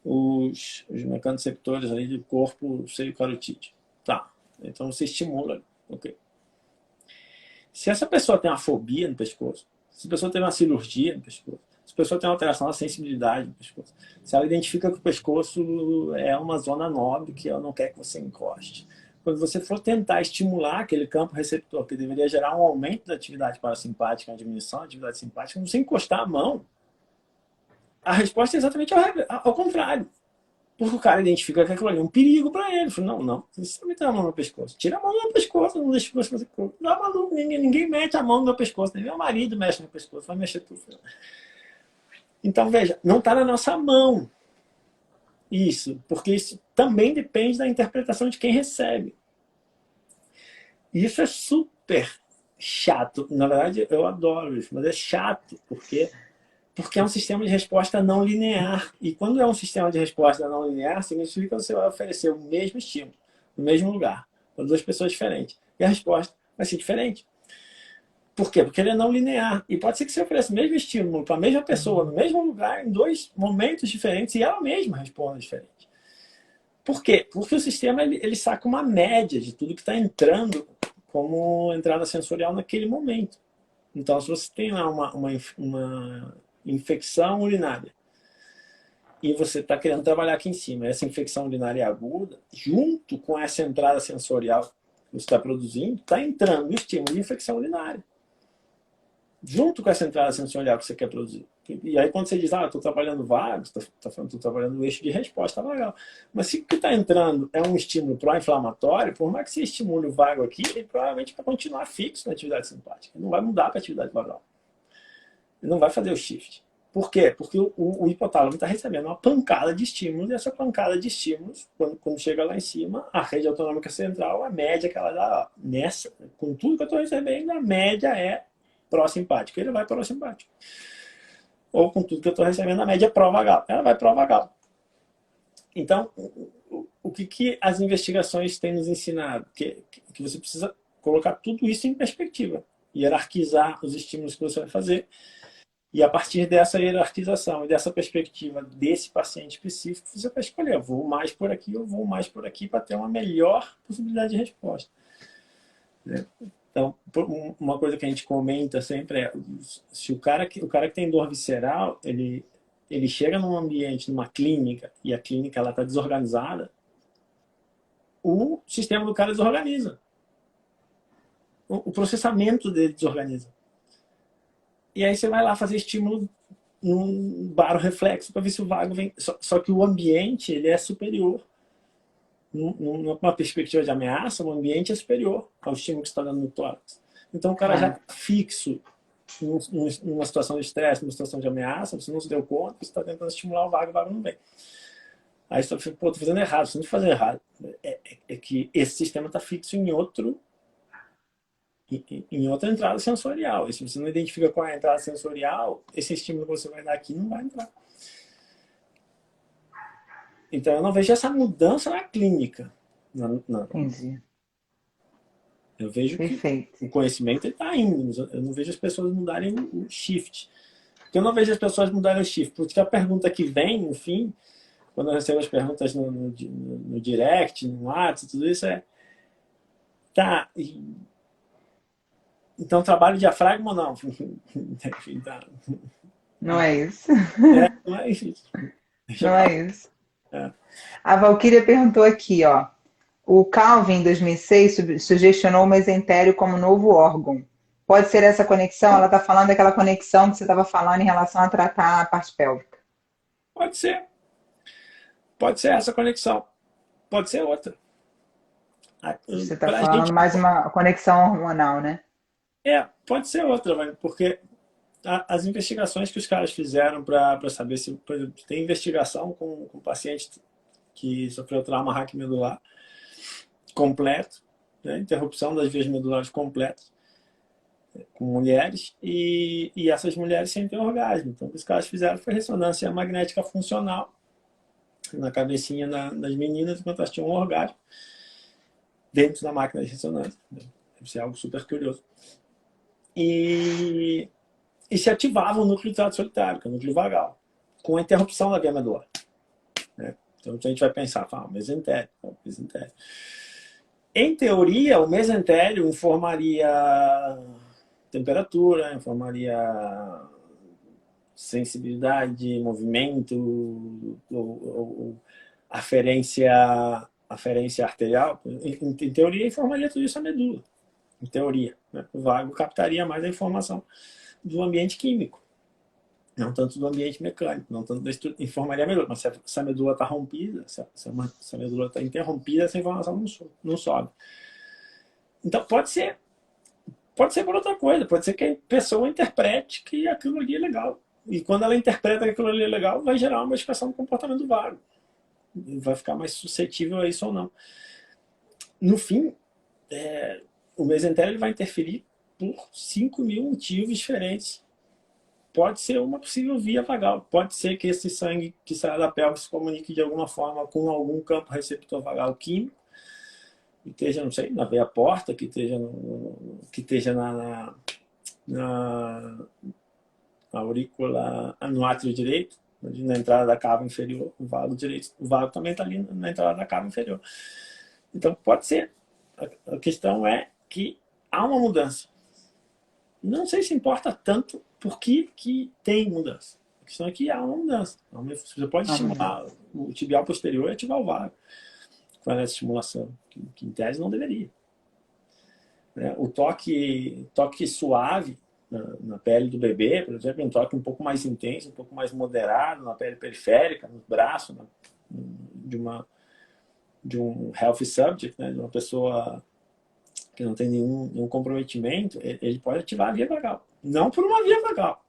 os mecanoreceptores ali do corpo seio carotídeo. Tá, então você estimula, ok. Se essa pessoa tem uma fobia no pescoço, se a pessoa tem uma cirurgia no pescoço, se a pessoa tem uma alteração da sensibilidade no pescoço, se ela identifica que o pescoço é uma zona nobre que ela não quer que você encoste, quando você for tentar estimular aquele campo receptor que deveria gerar um aumento da atividade parasimpática, uma diminuição da atividade simpática, quando você encostar a mão, a resposta é exatamente ao contrário. Porque o cara identifica que aquilo ali é um perigo para ele. Fala, não, você também tem a mão no pescoço. Tira a mão do pescoço, não deixa o pescoço. Não, maluco, ninguém mete a mão no meu pescoço. Nem meu marido mexe no pescoço, vai mexer tudo. Então, veja, não está na nossa mão isso, porque isso também depende da interpretação de quem recebe. Isso é super chato. Na verdade, eu adoro isso, mas é chato, porque é um sistema de resposta não linear. E quando é um sistema de resposta não linear, significa que você vai oferecer o mesmo estímulo, no mesmo lugar, para duas pessoas diferentes. E a resposta vai ser diferente. Por quê? Porque ele é não linear. E pode ser que você ofereça o mesmo estímulo para a mesma pessoa, no mesmo lugar, em dois momentos diferentes, e ela mesma responda diferente. Por quê? Porque o sistema ele saca uma média de tudo que está entrando como entrada sensorial naquele momento. Então, se você tem lá uma infecção urinária e você está querendo trabalhar aqui em cima, essa infecção urinária aguda, junto com essa entrada sensorial que você está produzindo, está entrando o estímulo de infecção urinária. Junto com essa entrada sensorial que você quer produzir. E aí quando você diz, estou trabalhando vago, estou trabalhando o eixo de resposta, tá legal. Mas se o que está entrando é um estímulo pró-inflamatório, por mais que você estimule o vago aqui, ele provavelmente vai continuar fixo na atividade simpática. Ele não vai mudar para a atividade vagal. Ele não vai fazer o shift. Por quê? Porque o hipotálamo está recebendo uma pancada de estímulos, e essa pancada de estímulos, quando chega lá em cima, a rede autonômica central, a média que ela dá, com tudo que eu estou recebendo, a média é pró-simpática. Ele vai pró-simpático. Ou com tudo que eu estou recebendo, a média é pró-vagal. Ela vai pró-vagal. Então, o que as investigações têm nos ensinado? Que você precisa colocar tudo isso em perspectiva. Hierarquizar os estímulos que você vai fazer. E a partir dessa hierarquização e dessa perspectiva desse paciente específico, você vai escolher, eu vou mais por aqui ou vou mais por aqui para ter uma melhor possibilidade de resposta. Então, uma coisa que a gente comenta sempre é, se o cara que tem dor visceral, ele chega num ambiente, numa clínica, e a clínica está desorganizada, o sistema do cara desorganiza. O processamento dele desorganiza. E aí você vai lá fazer estímulo num baroreflexo para ver se o vago vem. Só que o ambiente ele é superior. Numa perspectiva de ameaça, o ambiente é superior ao estímulo que você está dando no tórax. Então o cara já fixo numa situação de estresse, numa situação de ameaça, você não se deu conta, você está tentando estimular o vago não vem. Aí você fala, estou fazendo errado, você não está fazendo errado. É que esse sistema está fixo em outra entrada sensorial. E se você não identifica qual é a entrada sensorial, esse estímulo que você vai dar aqui não vai entrar. Então, eu não vejo essa mudança na clínica. Entendi. Eu vejo que o conhecimento está indo, mas eu não vejo as pessoas mudarem o shift. Porque eu não vejo as pessoas mudarem o shift. Porque a pergunta que vem, no fim, quando eu recebo as perguntas no direct, no WhatsApp, tudo isso tá... Então, trabalho diafragma ou não? Não é isso. Não é isso. Não é isso. A Valquíria perguntou aqui, ó. O Calvin, em 2006, sugestionou o mesentério como novo órgão. Pode ser essa conexão? Ela está falando daquela conexão que você estava falando em relação a tratar a parte pélvica. Pode ser. Pode ser essa conexão. Pode ser outra. Você está falando mais uma conexão hormonal, né? Pode ser outra, porque as investigações que os caras fizeram para saber se, por exemplo, tem investigação com paciente que sofreu trauma raquimedular completo, né, interrupção das vias medulares completas, com mulheres, e essas mulheres sem ter orgasmo. Então, o que os caras fizeram foi ressonância magnética funcional na cabecinha das meninas enquanto elas tinham um orgasmo dentro da máquina de ressonância. Deve ser algo super curioso. E se ativava o núcleo de trato solitário, que é o núcleo vagal, com a interrupção da via medular. Né? Então a gente vai pensar, mesentério. Em teoria, o mesentério informaria temperatura, informaria sensibilidade, movimento, ou aferência arterial. Em teoria, informaria tudo isso a medula. Em teoria, né? O vago captaria mais a informação do ambiente químico, não tanto do ambiente mecânico, não tanto da estrutura. Informaria a medula, mas se a medula está rompida, se a medula está interrompida, essa informação não sobe. Então pode ser por outra coisa, pode ser que a pessoa interprete que aquilo ali é legal. E quando ela interpreta que aquilo ali é legal, vai gerar uma modificação do comportamento do vago. Vai ficar mais suscetível a isso ou não. No fim, o mesentério ele vai interferir por 5.000 motivos diferentes. Pode ser uma possível via vagal. Pode ser que esse sangue que sai da pelve se comunique de alguma forma com algum campo receptor vagal químico, que esteja, não sei, na veia porta, que esteja na aurícula, no átrio direito, na entrada da cava inferior, o vago direito. O vago também está ali na entrada da cava inferior. Então, pode ser. A questão é que há uma mudança. Não sei se importa tanto por que tem mudança. A questão é que há uma mudança. Você pode estimular o tibial posterior e ativar o vago com essa estimulação, que em tese não deveria. O toque suave na pele do bebê, por exemplo, um toque um pouco mais intenso, um pouco mais moderado na pele periférica, no braço, de um healthy subject, né, de uma pessoa que não tem nenhum comprometimento, ele pode ativar a via vagal. Não por uma via vagal.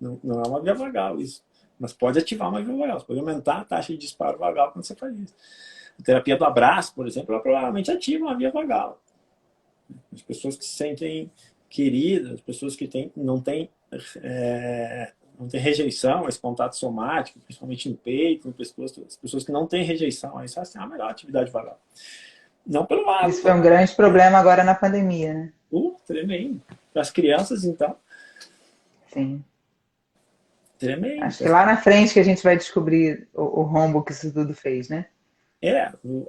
Não é uma via vagal isso. Mas pode ativar uma via vagal. Você pode aumentar a taxa de disparo vagal quando você faz isso. A terapia do abraço, por exemplo, ela provavelmente ativa uma via vagal. As pessoas que se sentem queridas, as pessoas que não têm rejeição a esse contato somático, principalmente no peito, no pescoço, as pessoas que não têm rejeição a isso, elas têm a melhor atividade vagal. Não pelo vago. Isso foi um grande problema agora na pandemia, né? Tremendo. Para as crianças, então. Sim. Tremendo. Acho que lá na frente que a gente vai descobrir o rombo que isso tudo fez, né?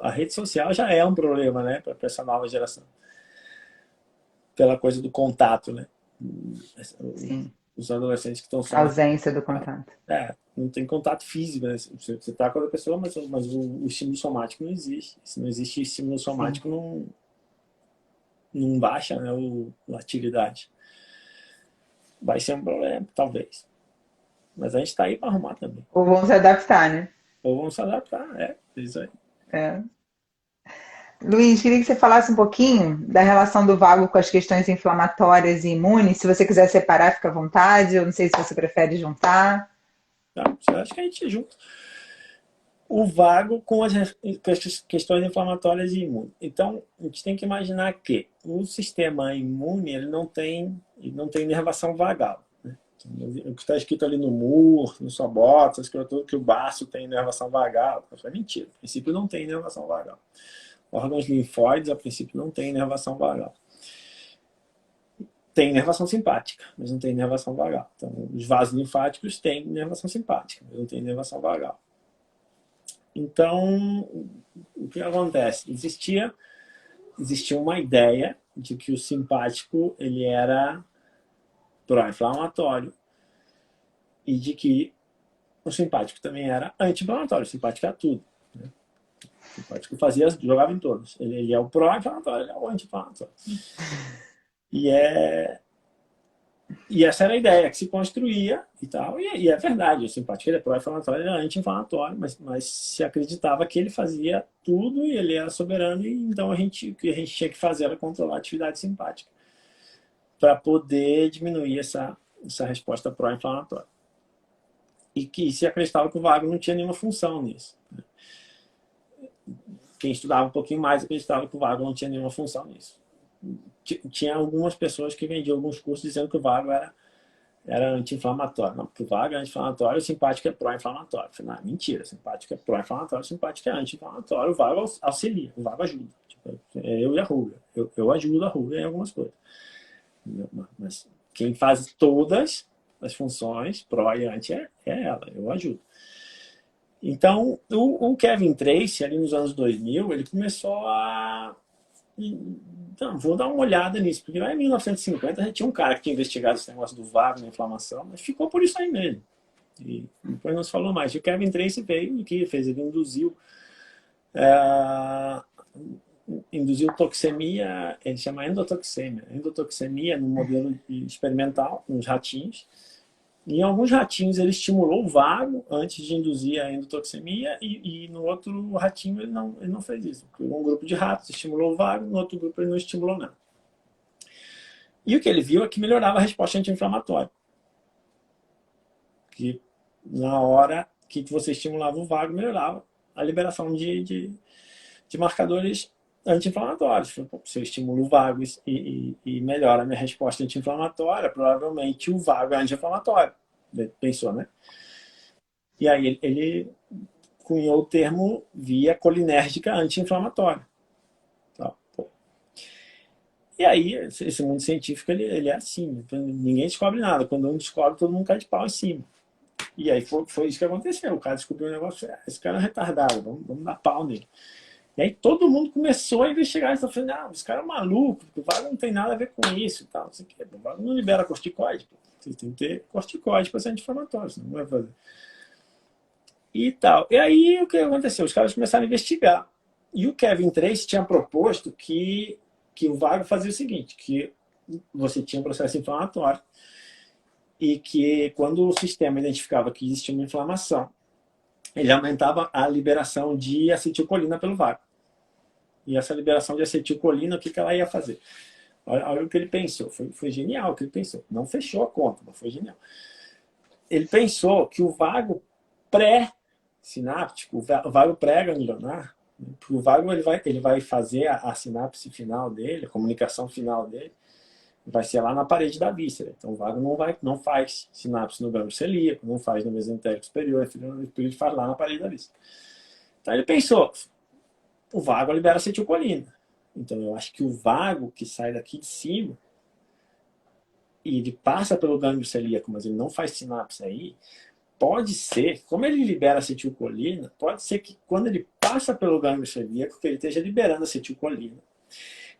A rede social já é um problema, né, para essa nova geração. Pela coisa do contato, né? Sim. Os adolescentes que estão A ausência do contato. Não tem contato físico, né? Você está com a pessoa, mas o estímulo somático não existe. Se não existe estímulo somático, não baixa, né, a atividade. Vai ser um problema, talvez. Mas a gente está aí para arrumar também. Ou vão se adaptar, né? Ou vamos se adaptar, isso aí. Luiz, queria que você falasse um pouquinho da relação do vago com as questões inflamatórias e imunes. Se você quiser separar, fica à vontade. Eu não sei se você prefere juntar. Acho que a gente junta o vago com as questões inflamatórias e imunes. Então, a gente tem que imaginar que o sistema imune ele não tem inervação vagal. Né? O que está escrito ali no mur, no sua bota, escrito que o baço tem inervação vagal. Isso é mentira. A princípio, não tem inervação vagal. Órgãos linfóides, a princípio, não tem inervação vagal. Tem inervação simpática, mas não tem inervação vagal. Então, os vasos linfáticos têm inervação simpática, mas não tem inervação vagal. Então, o que acontece? Existia uma ideia de que o simpático ele era pró-inflamatório e de que o simpático também era anti-inflamatório. O simpático é tudo. Né? O simpático jogava em todos. Ele é o pró-inflamatório, ele é o anti-inflamatório. E essa era a ideia que se construía e tal. E é verdade, o simpático ele é pró-inflamatório, ele é anti-inflamatório, mas se acreditava que ele fazia tudo e ele era soberano, e então o que a gente tinha que fazer era controlar a atividade simpática para poder diminuir essa resposta pró-inflamatória. E que se acreditava que o vago não tinha nenhuma função nisso. Quem estudava um pouquinho mais acreditava que o vago não tinha nenhuma função nisso. Tinha algumas pessoas que vendiam alguns cursos dizendo que o vago era anti-inflamatório. Não, porque o vago é anti-inflamatório, o simpático é pró-inflamatório. Falei, não, mentira, o simpático é pró-inflamatório, o simpático é anti-inflamatório, o vago auxilia, o vago ajuda. Tipo, eu e a ruga. Eu ajudo a ruga em algumas coisas. Mas quem faz todas as funções pró e anti é ela, eu ajudo. Então, o Kevin Tracy, ali nos anos 2000, ele começou a... Então, vou dar uma olhada nisso, porque lá em 1950 já tinha um cara que tinha investigado esse negócio do vago na inflamação, mas ficou por isso aí mesmo. E depois não se falou mais. E o Kevin Tracy veio, o que ele fez? Ele induziu toxemia, ele chama endotoxemia no modelo experimental, nos ratinhos. Em alguns ratinhos ele estimulou o vago antes de induzir a endotoxemia e no outro ratinho ele não fez isso. Um grupo de ratos estimulou o vago, no outro grupo ele não estimulou nada. E o que ele viu é que melhorava a resposta anti-inflamatória. Que na hora que você estimulava o vago, melhorava a liberação de marcadores anti-inflamatórios. Se eu estimulo o vago e melhora a minha resposta anti-inflamatória, provavelmente o vago é anti-inflamatório. Pensou, né? E aí ele cunhou o termo via colinérgica anti-inflamatória. Tá. E aí, esse mundo científico ele é assim. Ninguém descobre nada. Quando um descobre, todo mundo cai de pau em cima. E aí foi isso que aconteceu. O cara descobriu um negócio, esse cara é retardado, vamos dar pau nele. E aí todo mundo começou a investigar isso, falando, ah, esse cara é maluco, o vago não tem nada a ver com isso e tal. Não sei o quê. O vago não libera corticoide. Você tem que ter corticoide para ser anti-inflamatório, senão não vai fazer. E tal. E aí o que aconteceu? Os caras começaram a investigar. E o Kevin Tracy tinha proposto que o vago fazia o seguinte, que você tinha um processo inflamatório e que quando o sistema identificava que existia uma inflamação, ele aumentava a liberação de acetilcolina pelo vago. E essa liberação de acetilcolina, o que ela ia fazer? Olha o que ele pensou. Foi genial o que ele pensou. Não fechou a conta, mas foi genial. Ele pensou que o vago pré-sináptico, o vago pré-ganglionar, porque o vago ele vai fazer a sinapse final dele, a comunicação final dele, vai ser lá na parede da víscera. Então o vago não faz sinapse no gânglio celíaco, não faz no mesentérico superior, ele faz lá na parede da víscera. Então ele pensou, o vago libera acetilcolina. Então eu acho que o vago que sai daqui de cima e ele passa pelo gânglio celíaco, mas ele não faz sinapse aí, pode ser, como ele libera acetilcolina, pode ser que quando ele passa pelo gânglio celíaco, que ele esteja liberando acetilcolina.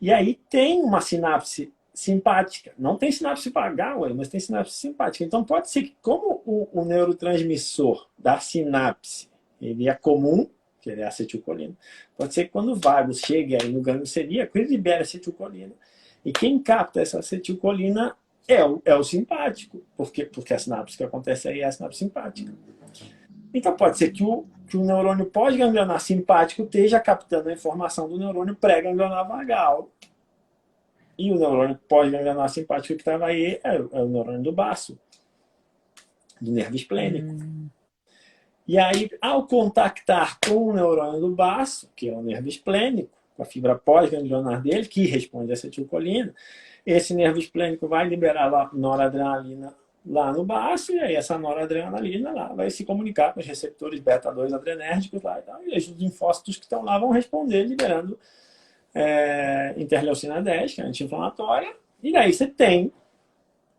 E aí tem uma sinapse simpática. Não tem sinapse vagal, mas tem sinapse simpática. Então pode ser que, como o neurotransmissor da sinapse ele é comum, que ele é acetilcolina, pode ser que quando o vago chegue aí no gânglio celíaco, ele libera acetilcolina. E quem capta essa acetilcolina é o simpático, porque a sinapse que acontece aí é a sinapse simpática. Então pode ser que o neurônio pós-ganglionar simpático esteja captando a informação do neurônio pré-ganglionar vagal. E o neurônio pós-ganglionar simpático que estava aí é o neurônio do baço, do nervo esplênico. E aí, ao contactar com o neurônio do baço, que é o nervo esplênico, com a fibra pós-ganglionar dele, que responde a acetilcolina, esse nervo esplênico vai liberar noradrenalina lá no baço, e aí essa noradrenalina lá vai se comunicar com os receptores beta-2 adrenérgicos lá e tal, e os linfócitos que estão lá vão responder liberando interleucina 10, que é anti-inflamatória, e aí você tem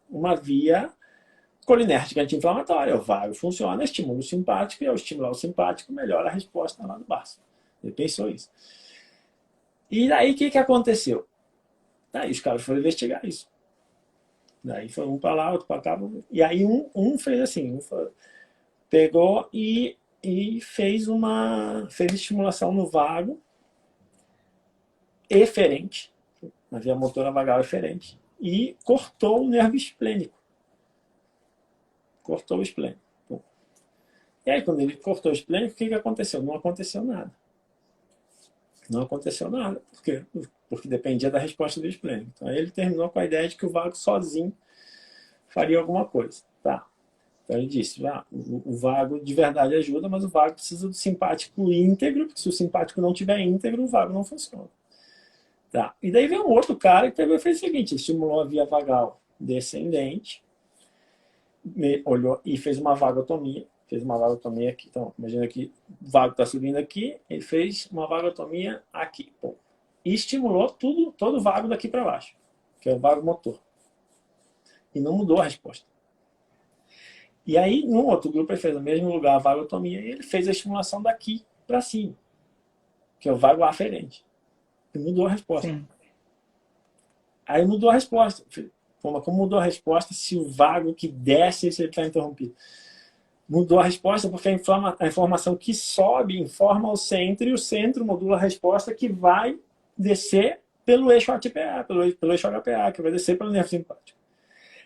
uma via colinérgica anti-inflamatória. O vago funciona, estimula o simpático, e ao estimular o simpático, melhora a resposta lá no baço. Ele pensou isso. E daí o que aconteceu? Daí os caras foram investigar isso. Daí foi um para lá, outro para cá. E aí um fez assim, pegou e fez estimulação no vago eferente, na via motora vagal eferente, e cortou o nervo esplênico. Cortou o esplênico. Bom. E aí, quando ele cortou o esplênico, o que aconteceu? Não aconteceu nada. Não aconteceu nada. Por quê? Porque dependia da resposta do esplênico. Então, aí ele terminou com a ideia de que o vago sozinho faria alguma coisa. Tá. Então, ele disse, o vago de verdade ajuda, mas o vago precisa do simpático íntegro, porque se o simpático não tiver íntegro, o vago não funciona. Tá. E daí veio um outro cara que fez o seguinte, estimulou a via vagal descendente olhou e fez uma vagotomia. Fez uma vagotomia aqui. Então, imagina que o vago está subindo aqui, ele fez uma vagotomia aqui. Pô. E estimulou tudo, todo o vago daqui para baixo, que é o vago motor. E não mudou a resposta. E aí, no outro grupo, ele fez no mesmo lugar a vagotomia e ele fez a estimulação daqui para cima, que é o vago aferente. E mudou a resposta. Sim. Aí mudou a resposta. Como mudou a resposta se o vago que desce se ele está interrompido? Mudou a resposta porque a informação que sobe informa o centro e o centro modula a resposta que vai descer pelo eixo HPA, pelo eixo HPA, que vai descer pelo nervo simpático.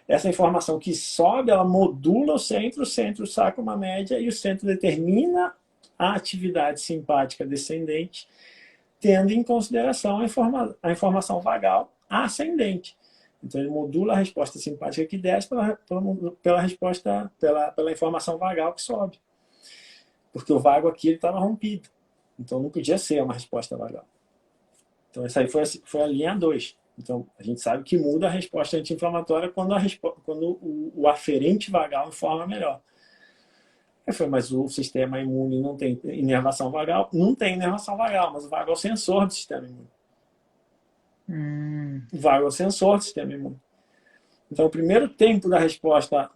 Essa informação que sobe, ela modula o centro saca uma média e o centro determina a atividade simpática descendente, tendo em consideração a informação vagal ascendente. Então ele modula a resposta simpática que desce pela resposta, pela informação vagal que sobe. Porque o vago aqui estava rompido. Então não podia ser uma resposta vagal. Então essa aí foi a linha 2. Então a gente sabe que muda a resposta anti-inflamatória quando o aferente vagal informa melhor. Mas o sistema imune não tem inervação vagal? Não tem inervação vagal, mas o vago é o sensor do sistema imune. O vago é o sensor do sistema imune. Então, o primeiro tempo da resposta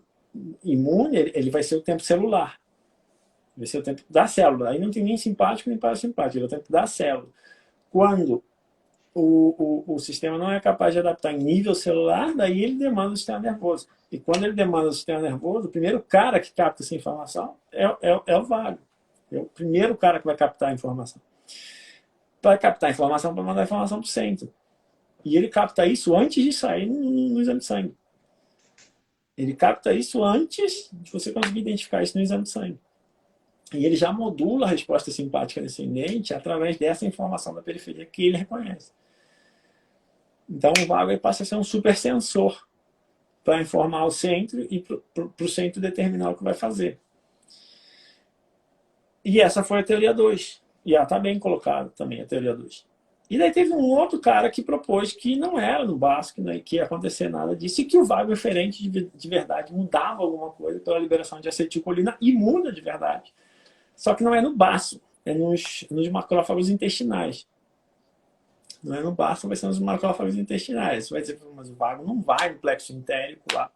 imune, ele vai ser o tempo celular. Vai ser o tempo da célula. Aí não tem nem simpático nem parasimpático, ele é o tempo da célula. Quando o sistema não é capaz de adaptar em nível celular, daí ele demanda o sistema nervoso. E quando ele demanda o sistema nervoso, o primeiro cara que capta essa informação é o vago. É o primeiro cara que vai captar a informação. Vai captar a informação para mandar a informação para o centro. E ele capta isso antes de sair no exame de sangue. Ele capta isso antes de você conseguir identificar isso no exame de sangue. E ele já modula a resposta simpática descendente através dessa informação da periferia que ele reconhece. Então o vago passa a ser um supersensor para informar o centro e para o centro determinar o que vai fazer. E essa foi a teoria 2. E ela está bem colocada também, a teoria 2. E daí teve um outro cara que propôs que não era no básico, né, que ia acontecer nada disso, e que o vago eferente de verdade mudava alguma coisa pela liberação de acetilcolina, e muda de verdade. Só que não é no baço, é nos macrófagos intestinais. Não é no baço, vai ser nos macrófagos intestinais. Você vai dizer, mas o vago não vai no plexo entérico lá,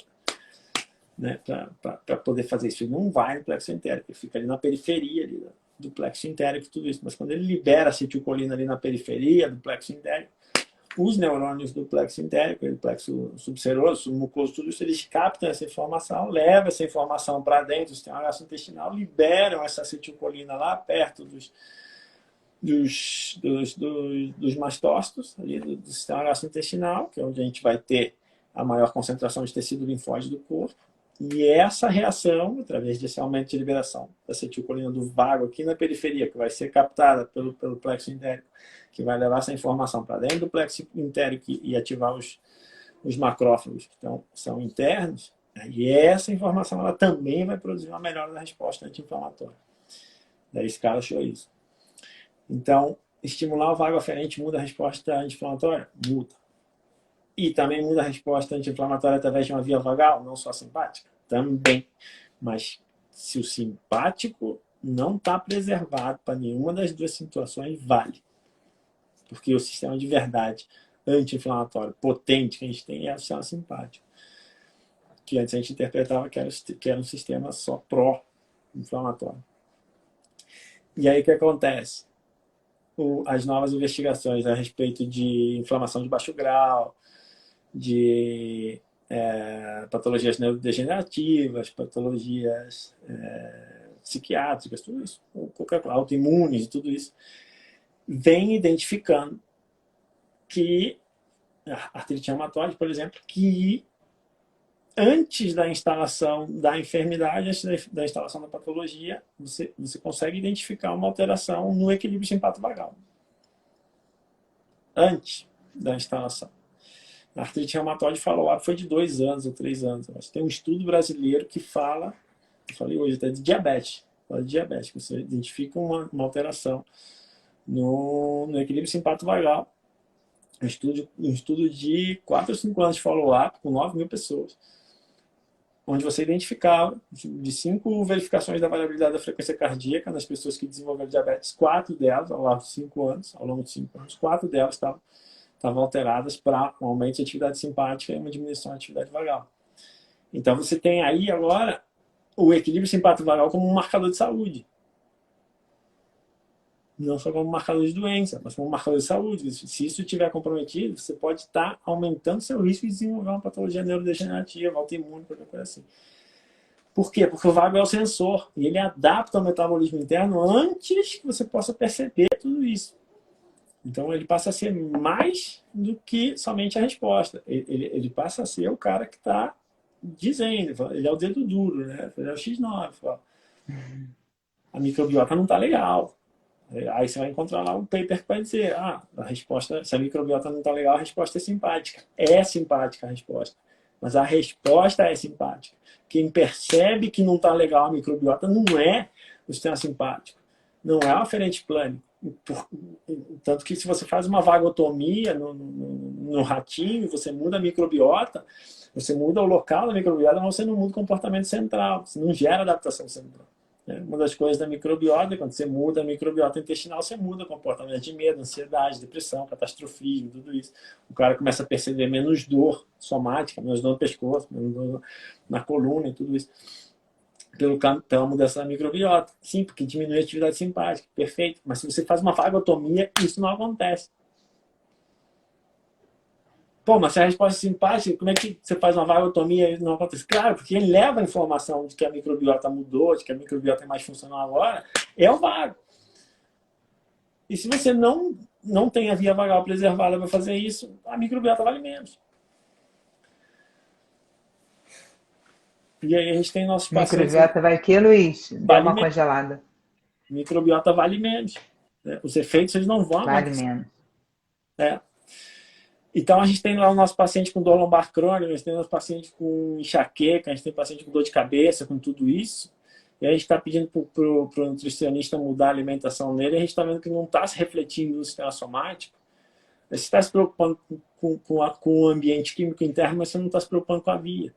né, para poder fazer isso. Ele não vai no plexo entérico, ele fica ali na periferia ali, do plexo entérico e tudo isso. Mas quando ele libera acetilcolina ali na periferia do plexo entérico, os neurônios do plexo entérico, do plexo subseroso, submucoso, tudo isso, eles captam essa informação, levam essa informação para dentro do sistema gastrointestinal, liberam essa acetilcolina lá perto dos mastócitos, ali do sistema gastrointestinal, que é onde a gente vai ter a maior concentração de tecido linfóide do corpo. E essa reação, através desse aumento de liberação da acetilcolina do vago aqui na periferia, que vai ser captada pelo plexo entérico, que vai levar essa informação para dentro do plexo entérico e ativar os macrófagos que são internos, e essa informação ela também vai produzir uma melhora da resposta anti-inflamatória. Daí esse cara achou isso. Então, estimular o vago aferente muda a resposta anti-inflamatória? Muda. E também muda a resposta anti-inflamatória através de uma via vagal, não só simpática? Também. Mas se o simpático não está preservado para nenhuma das duas situações, vale. Porque o sistema de verdade anti-inflamatório potente que a gente tem é o sistema simpático. Que antes a gente interpretava que era um sistema só pró-inflamatório. E aí o que acontece? As novas investigações a respeito de inflamação de baixo grau, de patologias neurodegenerativas, patologias psiquiátricas, tudo isso, autoimunes, tudo isso, vem identificando que a artrite reumatoide, por exemplo, que antes da instalação da enfermidade, antes da instalação da patologia, você consegue identificar uma alteração no equilíbrio simpático-vagal. Antes da instalação. A artrite reumatoide follow-up foi de 2 anos ou 3 anos. Mas tem um estudo brasileiro que fala, eu falei hoje até de diabetes. Fala de diabetes, você identifica uma alteração no equilíbrio simpático-vagal. Um estudo de 4 ou 5 anos de follow-up com 9.000 pessoas. onde você identificava de 5 verificações da variabilidade da frequência cardíaca nas pessoas que desenvolveram diabetes, 4 delas, ao longo de 5 anos, 4 delas estavam alteradas para um aumento de atividade simpática e uma diminuição da atividade vagal. Então você tem aí agora o equilíbrio simpático-vagal como um marcador de saúde. Não só como marcador de doença, mas como marcador de saúde. Se isso estiver comprometido, você pode estar aumentando seu risco de desenvolver uma patologia neurodegenerativa, autoimune, qualquer coisa assim. Por quê? Porque o vago é o sensor e ele adapta o metabolismo interno antes que você possa perceber tudo isso. Então ele passa a ser mais do que somente a resposta. Ele passa a ser o cara que está dizendo, ele é o dedo duro, né? Ele é o X9. Fala, a microbiota não está legal. Aí você vai encontrar lá um paper que vai dizer, a resposta, se a microbiota não está legal, a resposta é simpática. É simpática a resposta. Mas a resposta é simpática. Quem percebe que não está legal a microbiota não é o sistema simpático. Não é o aferente plânico. Tanto que se você faz uma vagotomia no ratinho, você muda a microbiota, você muda o local da microbiota, mas você não muda o comportamento central. Você não gera adaptação central. Uma das coisas da microbiota, quando você muda a microbiota intestinal, você muda o comportamento de medo, ansiedade, depressão, catastrofismo, tudo isso. O cara começa a perceber menos dor somática, menos dor no pescoço, menos dor na coluna e tudo isso. Pela mudança da microbiota. Sim, porque diminui a atividade simpática. Perfeito. Mas se você faz uma vagotomia, isso não acontece. Pô, mas se a resposta é simpática, como é que você faz uma vagotomia e não acontece? Claro, porque ele leva a informação de que a microbiota mudou, de que a microbiota é mais funcional agora, é o vago. E se você não tem a via vagal preservada para fazer isso, a microbiota vale menos. E aí a gente tem nossos pacientes... Microbiota vai aqui, Luiz? Deu Vale uma menos. congelada. Microbiota vale menos. Né? Os efeitos eles não vão Vale acontecer. menos. Então a gente tem lá o nosso paciente com dor lombar crônica, a gente tem o nosso paciente com enxaqueca, a gente tem paciente com dor de cabeça, com tudo isso. E a gente está pedindo para o nutricionista mudar a alimentação nele, e a gente está vendo que não está se refletindo no sistema somático. Você está se preocupando com o ambiente químico interno, mas você não está se preocupando com a via.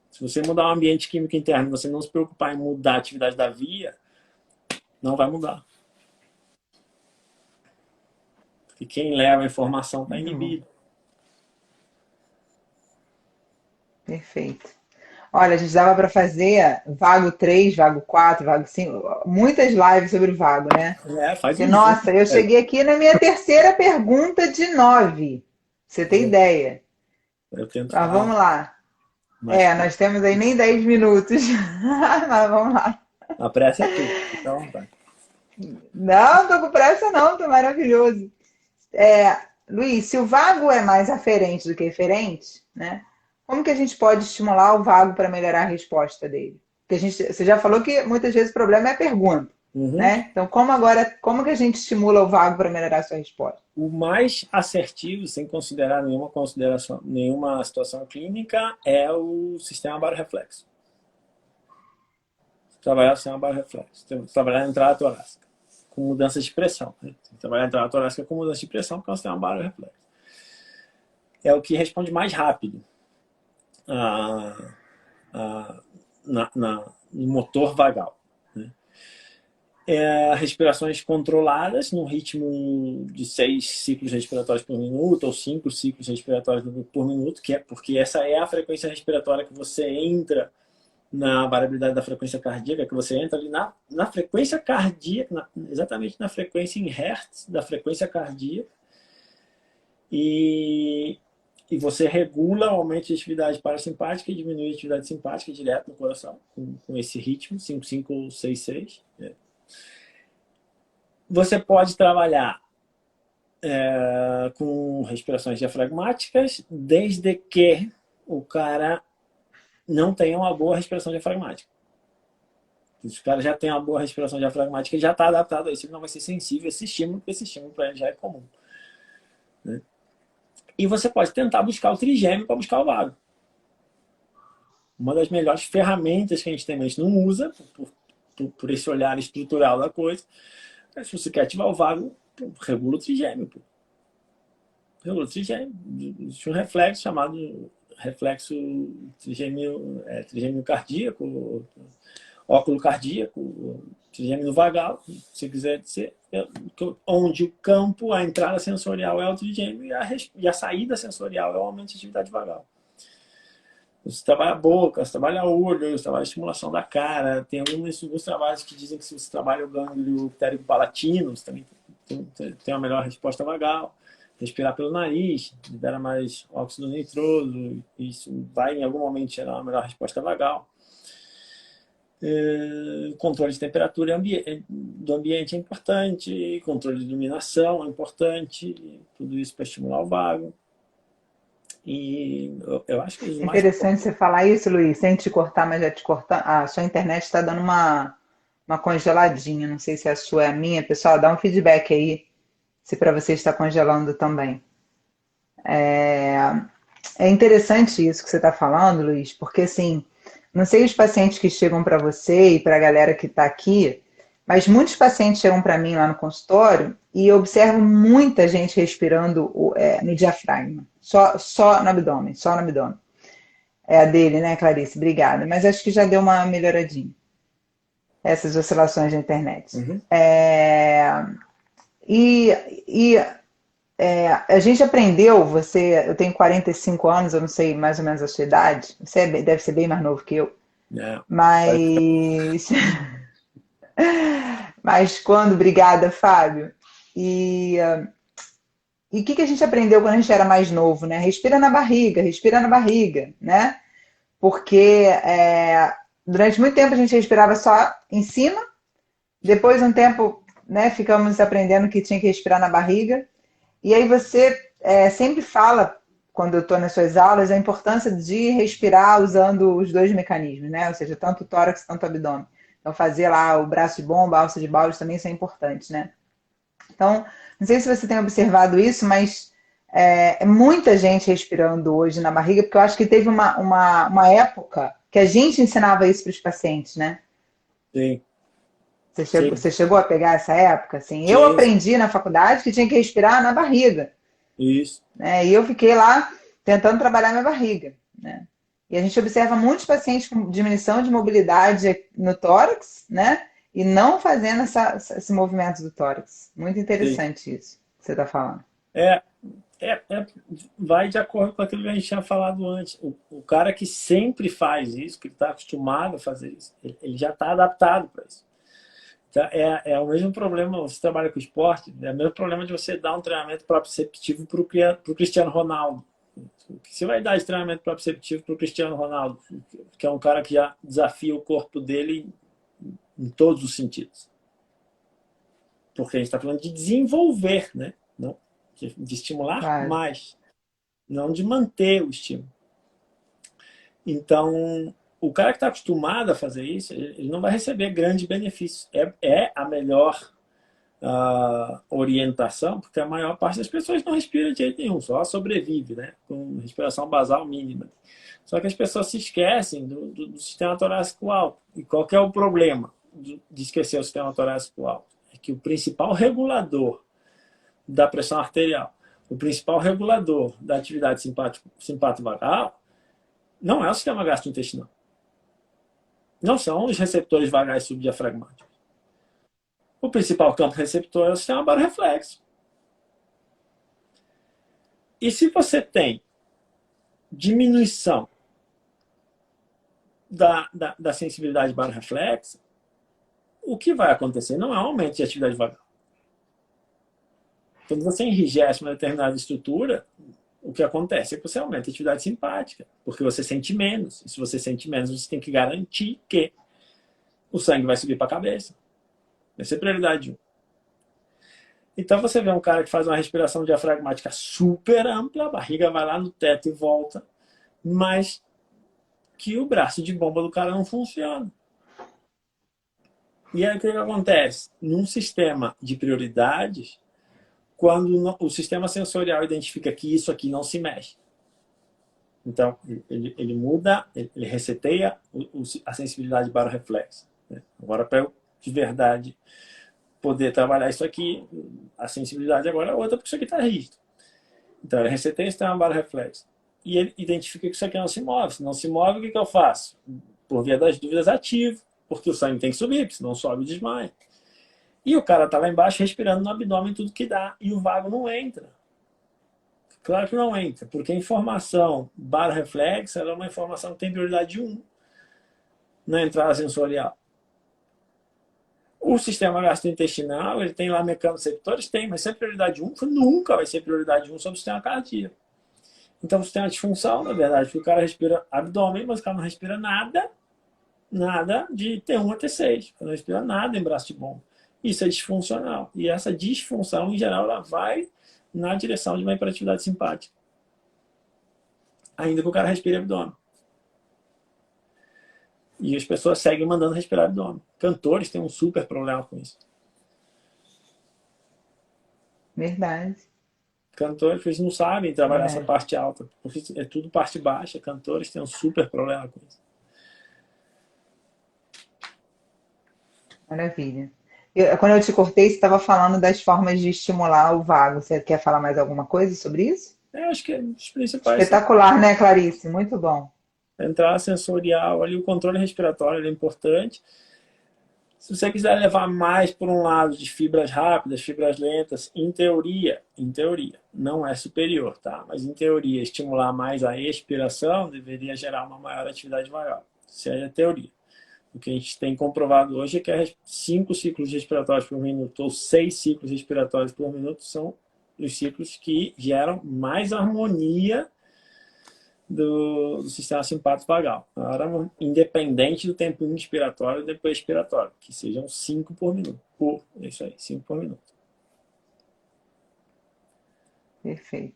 Se você mudar o ambiente químico interno e você não se preocupar em mudar a atividade da via, não vai mudar. Porque quem leva a informação está inibido. Perfeito. Olha, a gente dava para fazer vago 3, vago 4, vago 5, muitas lives sobre vago, né? Faz Porque, um nossa, eu cheguei aqui na minha terceira pergunta de 9. Você tem ideia? Eu tento Mas falar. vamos lá. Mas Nós temos aí nem 10 minutos. Mas vamos lá. a pressa é tudo. Então, tá. Não, tô com pressa não, tô maravilhoso. Luiz, se o vago é mais aferente do que eferente, né? Como que a gente pode estimular o vago para melhorar a resposta dele? Porque você já falou que muitas vezes o problema é a pergunta, né? Então, como que a gente estimula o vago para melhorar a sua resposta? O mais assertivo, sem considerar nenhuma situação clínica, é o sistema baroreflexo. Trabalhar o sistema baroreflexo. Trabalhar a entrada torácica com mudança de pressão. Né? Trabalhar a entrada torácica com mudança de pressão, porque é o sistema baroreflexo. É o que responde mais rápido no motor vagal. Né? Respirações controladas no ritmo de 6 ciclos respiratórios por minuto ou 5 ciclos respiratórios por minuto, porque essa é a frequência respiratória que você entra na variabilidade da frequência cardíaca, que você entra ali na frequência cardíaca, exatamente na frequência em hertz da frequência cardíaca, e você regula o aumento de atividade parasimpática e diminui a atividade simpática direto no coração, com esse ritmo, 5,5 ou 6,6. Né? Você pode trabalhar com respirações diafragmáticas, desde que o cara não tenha uma boa respiração diafragmática. Se o cara já tem uma boa respiração diafragmática, ele já está adaptado a isso, ele não vai ser sensível a esse estímulo, porque esse estímulo para ele já é comum. Né? E você pode tentar buscar o trigêmeo para buscar o vago. Uma das melhores ferramentas que a gente tem, mas a gente não usa, por esse olhar estrutural da coisa. Mas se você quer ativar o vago, regula o trigêmeo. Regula o trigêmeo. Existe um reflexo chamado reflexo trigêmeo cardíaco, óculo cardíaco, trigêmeo vagal, se quiser dizer, onde o campo, a entrada sensorial é o trigêmeo e a saída sensorial é o aumento de atividade vagal. Você trabalha a boca, você trabalha o olho, você trabalha a estimulação da cara. Tem alguns trabalhos que dizem que se você trabalha o gânglio pterico-palatino, você também tem uma melhor resposta vagal. Respirar pelo nariz, libera mais óxido nitroso, isso vai em algum momento gerar uma melhor resposta vagal. Controle de temperatura do ambiente é importante, controle de iluminação é importante, tudo isso para estimular o vago. E eu acho que os mais Interessante você falar isso, Luiz, sem te cortar, mas já te cortar. A sua internet está dando uma congeladinha. Não sei se a sua é a minha. Pessoal, dá um feedback aí, se para você está congelando também. É interessante isso que você está falando, Luiz, porque assim, não sei os pacientes que chegam para você e para a galera que está aqui, mas muitos pacientes chegam para mim lá no consultório e eu observo muita gente respirando no diafragma, só no abdômen, só no abdômen. É a dele, né, Clarice? Obrigada. Mas acho que já deu uma melhoradinha, essas oscilações da internet. Uhum. E, e a gente aprendeu, eu tenho 45 anos, eu não sei mais ou menos a sua idade, você deve ser bem mais novo que eu, Não. mas, obrigada, Fábio. E o que a gente aprendeu quando a gente era mais novo, né? Respira na barriga, né? Porque durante muito tempo a gente respirava só em cima, depois um tempo, né, ficamos aprendendo que tinha que respirar na barriga. E aí você sempre fala, quando eu estou nas suas aulas, a importância de respirar usando os dois mecanismos, né? Ou seja, tanto o tórax quanto o abdômen. Então, fazer lá o braço de bomba, a alça de Bowles também são importantes, né? Então, não sei se você tem observado isso, mas é muita gente respirando hoje na barriga, porque eu acho que teve uma época que a gente ensinava isso para os pacientes, né? Sim, Você sim, chegou a pegar essa época? Assim, eu sim, aprendi na faculdade que tinha que respirar na barriga, isso. né? E eu fiquei lá tentando trabalhar minha barriga, né? E a gente observa muitos pacientes com diminuição de mobilidade no tórax, né? E não fazendo esse movimento do tórax. Muito Sim. interessante isso que você está falando. É, vai de acordo com aquilo que a gente tinha falado antes. O cara que sempre faz isso, que está acostumado a fazer isso, ele já está adaptado para isso. Então, é o mesmo problema, você trabalha com esporte, é o mesmo problema de você dar um treinamento proprioceptivo para o Cristiano Ronaldo. Você vai dar esse treinamento proprioceptivo para o Cristiano Ronaldo, que é um cara que já desafia o corpo dele em todos os sentidos. Porque a gente está falando de desenvolver, né? Não, de estimular Claro. mais, não de manter o estímulo. Então, o cara que está acostumado a fazer isso, ele não vai receber grandes benefícios. É a melhor orientação, porque a maior parte das pessoas não respira de jeito nenhum, só sobrevive, né? Com respiração basal mínima. Só que as pessoas se esquecem do sistema torácico alto. E qual que é o problema de esquecer o sistema torácico alto? É que o principal regulador da pressão arterial, o principal regulador da atividade simpático-vagal não é o sistema gastrointestinal. Não são os receptores vagais subdiafragmáticos. O principal campo receptor é o sistema barorreflexo. E se você tem diminuição da sensibilidade barorreflexa, o que vai acontecer não é um aumento de atividade vagal. Quando você enrijece uma determinada estrutura, o que acontece é que você aumenta a atividade simpática, porque você sente menos. E se você sente menos, você tem que garantir que o sangue vai subir para a cabeça. Essa é a prioridade 1. Então você vê um cara que faz uma respiração diafragmática super ampla, a barriga vai lá no teto e volta, mas que o braço de bomba do cara não funciona. E aí o que acontece? Num sistema de prioridades, quando o sistema sensorial identifica que isso aqui não se mexe, então ele muda, ele reseteia a sensibilidade barorreflexa. Né? Agora, para eu de verdade poder trabalhar isso aqui, a sensibilidade agora é outra, porque isso aqui está rígido. Então, ele reseteia o sistema barorreflexo. e ele identifica que isso aqui não se move. Se não se move, o que eu faço? Por via das dúvidas, ativo, porque o sangue tem que subir, porque senão sobe e desmaia. E o cara tá lá embaixo respirando no abdômen tudo que dá, e o vago não entra. Claro que não entra, porque a informação baroreflexa é uma informação que tem prioridade 1 na entrada sensorial. O sistema gastrointestinal, ele tem lá mecanoreceptores? Tem, mas se é prioridade 1, nunca vai ser prioridade 1 sobre o sistema cardíaco. Então você tem uma disfunção, na verdade, porque o cara respira abdômen, mas o cara não respira nada de T1 a T6. Não respira nada em braço de bomba. Isso é disfuncional. E essa disfunção, em geral, ela vai na direção de uma hiperatividade simpática. Ainda que o cara respire abdômen. E as pessoas seguem mandando respirar abdômen. Cantores têm um super problema com isso. Verdade. Cantores, eles não sabem trabalhar essa parte alta, porque é tudo parte baixa. Cantores têm um super problema com isso. Maravilha. Quando eu te cortei, você estava falando das formas de estimular o vago. Você quer falar mais alguma coisa sobre isso? Acho que os principais Espetacular, né, Clarice? Muito bom. A entrada sensorial, ali, o controle respiratório é importante. Se você quiser levar mais por um lado de fibras rápidas, fibras lentas, em teoria, não é superior, tá? Mas em teoria, estimular mais a expiração deveria gerar uma maior atividade maior. Isso é a teoria. O que a gente tem comprovado hoje é que 5 ciclos respiratórios por minuto ou 6 ciclos respiratórios por minuto são os ciclos que geram mais harmonia do sistema simpático vagal. Agora, independente do tempo inspiratório e depois expiratório, que sejam 5 por minuto. É isso aí, 5 por minuto. Perfeito.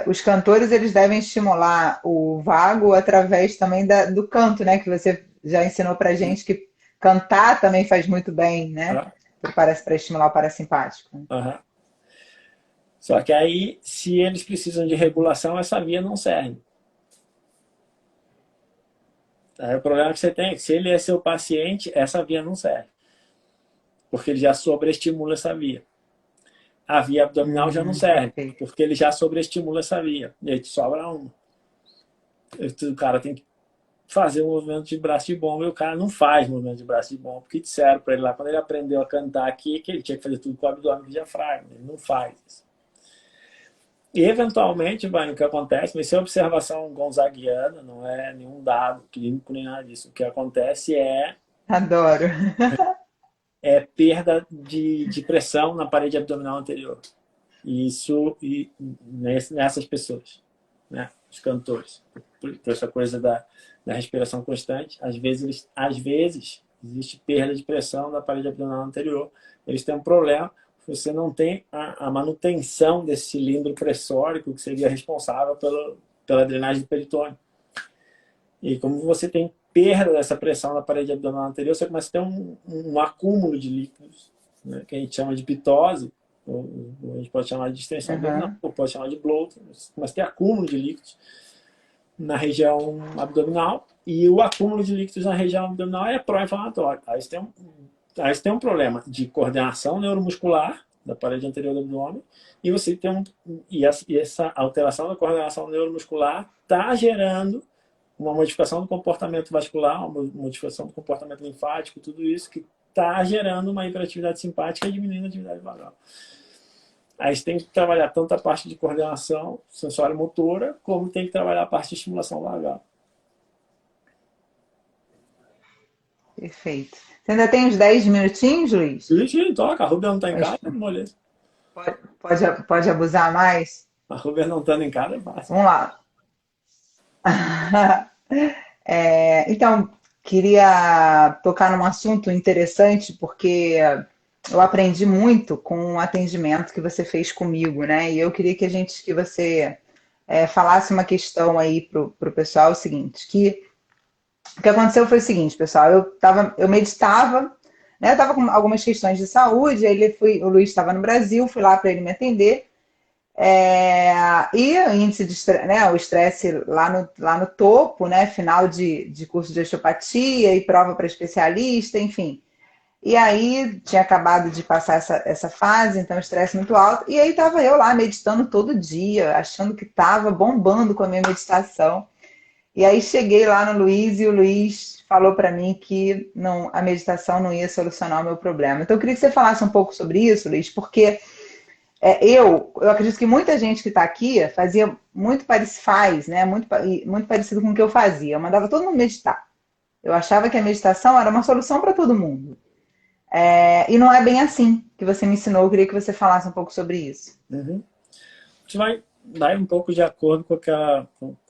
Os cantores, eles devem estimular o vago através também do canto, né? Que você já ensinou pra gente que cantar também faz muito bem, né? Para estimular o parasimpático. Só que aí, se eles precisam de regulação, essa via não serve. Aí o problema que você tem é que se ele é seu paciente, essa via não serve. Porque ele já sobreestimula essa via. A via abdominal já não serve, porque ele já sobreestimula essa via. E aí te sobra uma. O cara tem que fazer um movimento de braço de bomba e o cara não faz movimento de braço de bomba, porque disseram para ele lá, quando ele aprendeu a cantar aqui, que ele tinha que fazer tudo com o abdômen e o diafragma. Ele não faz isso. E, eventualmente, vai, o que acontece, mas isso é observação gonzaguiana, não é nenhum dado clínico nem nada disso. O que acontece é... Adoro. É perda de pressão na parede abdominal anterior. Isso nessas pessoas, né? Os cantores. Por essa coisa da respiração constante, às vezes existe perda de pressão na parede abdominal anterior. Eles têm um problema. Você não tem a manutenção desse cilindro pressórico que seria responsável pela drenagem do peritônio. E como você tem perda dessa pressão na parede abdominal anterior, você começa a ter um acúmulo de líquidos, né, que a gente chama de pitose, ou a gente pode chamar de distensão abdominal, ou pode chamar de bloating. Você começa a ter acúmulo de líquidos na região abdominal, e o acúmulo de líquidos na região abdominal é pró-inflamatório. Aí você tem um problema de coordenação neuromuscular da parede anterior do abdômen, e você tem essa alteração da coordenação neuromuscular está gerando uma modificação do comportamento vascular, uma modificação do comportamento linfático, tudo isso que está gerando uma hiperatividade simpática e diminuindo a atividade vagal. Aí você tem que trabalhar tanto a parte de coordenação sensório-motora, como tem que trabalhar a parte de estimulação vagal. Perfeito. Você ainda tem uns 10 minutinhos, Luiz? Sim, toca. A Ruber não está em casa, moleza. Pode abusar mais? A Ruber não estando em casa é fácil. Vamos lá. Então, queria tocar num assunto interessante, porque eu aprendi muito com o atendimento que você fez comigo, né? E eu queria que você falasse uma questão aí pro pessoal, o seguinte, o que aconteceu foi o seguinte, pessoal, eu meditava, né? Eu tava com algumas questões de saúde, aí o Luiz estava no Brasil, fui lá para ele me atender. E o índice de estresse, né, o estresse lá no topo, né, final de curso de osteopatia e prova para especialista, enfim. E aí tinha acabado de passar essa fase, então estresse muito alto. E aí estava eu lá meditando todo dia, achando que estava bombando com a minha meditação. E aí cheguei lá no Luiz e o Luiz falou para mim que não, a meditação não ia solucionar o meu problema. Então eu queria que você falasse um pouco sobre isso, Luiz, porque eu acredito que muita gente que está aqui fazia muito parecido, faz, né? Muito parecido com o que eu fazia. Eu mandava todo mundo meditar. Eu achava que a meditação era uma solução para todo mundo. E não é bem assim que você me ensinou. Eu queria que você falasse um pouco sobre isso. Uhum. A gente vai um pouco de acordo com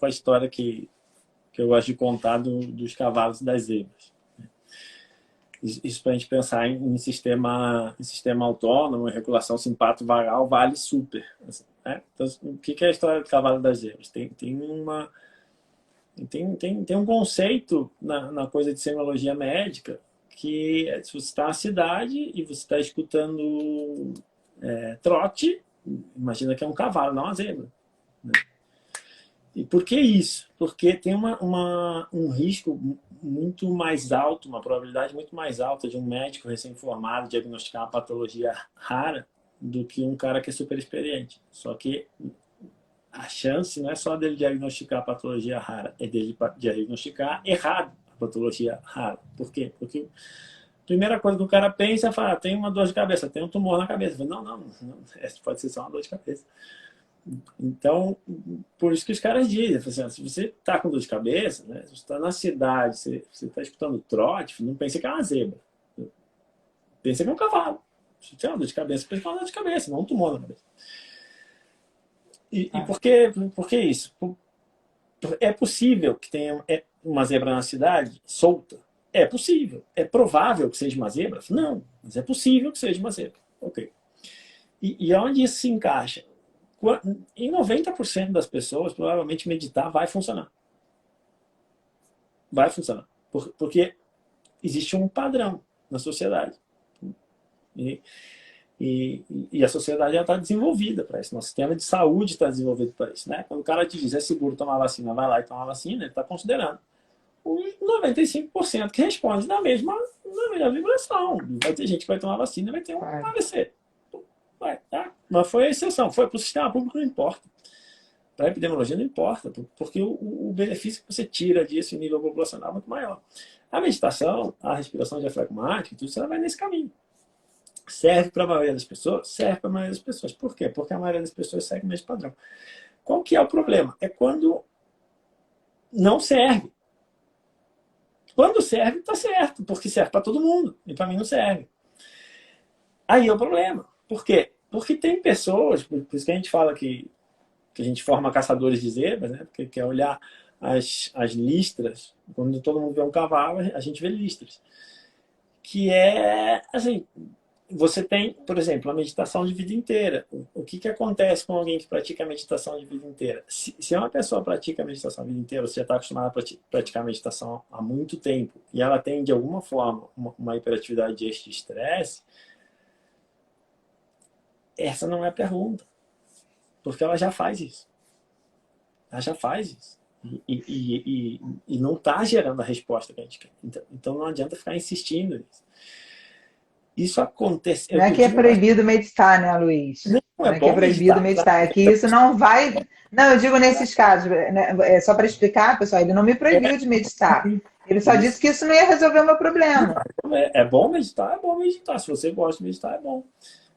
a história que eu gosto de contar dos cavalos e das zebras. Isso para a gente pensar em sistema autônomo, em regulação simpato-vagal, vale super. Assim, né? Então, o que é a história do cavalo e das zebras? Tem um conceito na coisa de semiologia médica que se você está na cidade e você está escutando trote, imagina que é um cavalo, não uma zebra. Né? E por que isso? Porque tem um risco muito mais alto, uma probabilidade muito mais alta de um médico recém-formado diagnosticar uma patologia rara do que um cara que é super experiente. Só que a chance não é só dele diagnosticar a patologia rara, é dele diagnosticar errado a patologia rara. Por quê? Porque a primeira coisa que o cara pensa é falar, tem uma dor de cabeça, tem um tumor na cabeça. Não, pode ser só uma dor de cabeça. Então, por isso que os caras dizem, assim, se você está com dor de cabeça, né, se você está na cidade, você está escutando trote, não pense que é uma zebra. Pensa que é um cavalo. Se tem uma dor de cabeça, pensa que é uma dor de cabeça, não um tumor na cabeça. E por que isso? É possível que tenha uma zebra na cidade solta? É possível. É provável que seja uma zebra? Não, mas é possível que seja uma zebra. Ok. E onde isso se encaixa? Em 90% das pessoas, provavelmente meditar vai funcionar. Vai funcionar. Porque existe um padrão na sociedade. E a sociedade já está desenvolvida para isso. Nosso sistema de saúde está desenvolvido para isso. Né? Quando o cara te diz é seguro tomar vacina, vai lá e toma vacina, ele está considerando os 95% que responde na mesma vibração. Vai ter gente que vai tomar vacina e vai ter um AVC. Vai, tá? Mas foi a exceção. Foi para o sistema público, não importa. Para a epidemiologia não importa, porque o benefício que você tira disso em nível populacional é muito maior. A meditação, a respiração diafragmática, tudo isso vai nesse caminho. Serve para a maioria das pessoas? Serve para a maioria das pessoas. Por quê? Porque a maioria das pessoas segue o mesmo padrão. Qual que é o problema? É quando não serve. Quando serve, está certo, porque serve para todo mundo. E para mim não serve. Aí é o problema. Por quê? Porque tem pessoas, por isso que a gente fala que a gente forma caçadores de zebras, né? Porque quer olhar as listras. Quando todo mundo vê um cavalo, a gente vê listras. Que é, assim, você tem, por exemplo, a meditação de vida inteira. O que acontece com alguém que pratica a meditação de vida inteira? Se uma pessoa pratica a meditação a vida inteira, você já está acostumado a praticar a meditação há muito tempo, e ela tem, de alguma forma, uma hiperatividade de eixo de estresse, essa não é a pergunta. Porque ela já faz isso. Ela já faz isso. E não está gerando a resposta que a gente quer. Então não adianta ficar insistindo nisso. Isso acontece. Não é que é proibido meditar, né, Luiz? Não é Não é que é bom proibido meditar, é que isso não vai. Não, eu digo nesses casos, né, só para explicar, pessoal, ele não me proibiu de meditar. Ele só disse que isso não ia resolver o meu problema. É bom meditar, é bom meditar. Se você gosta de meditar, é bom.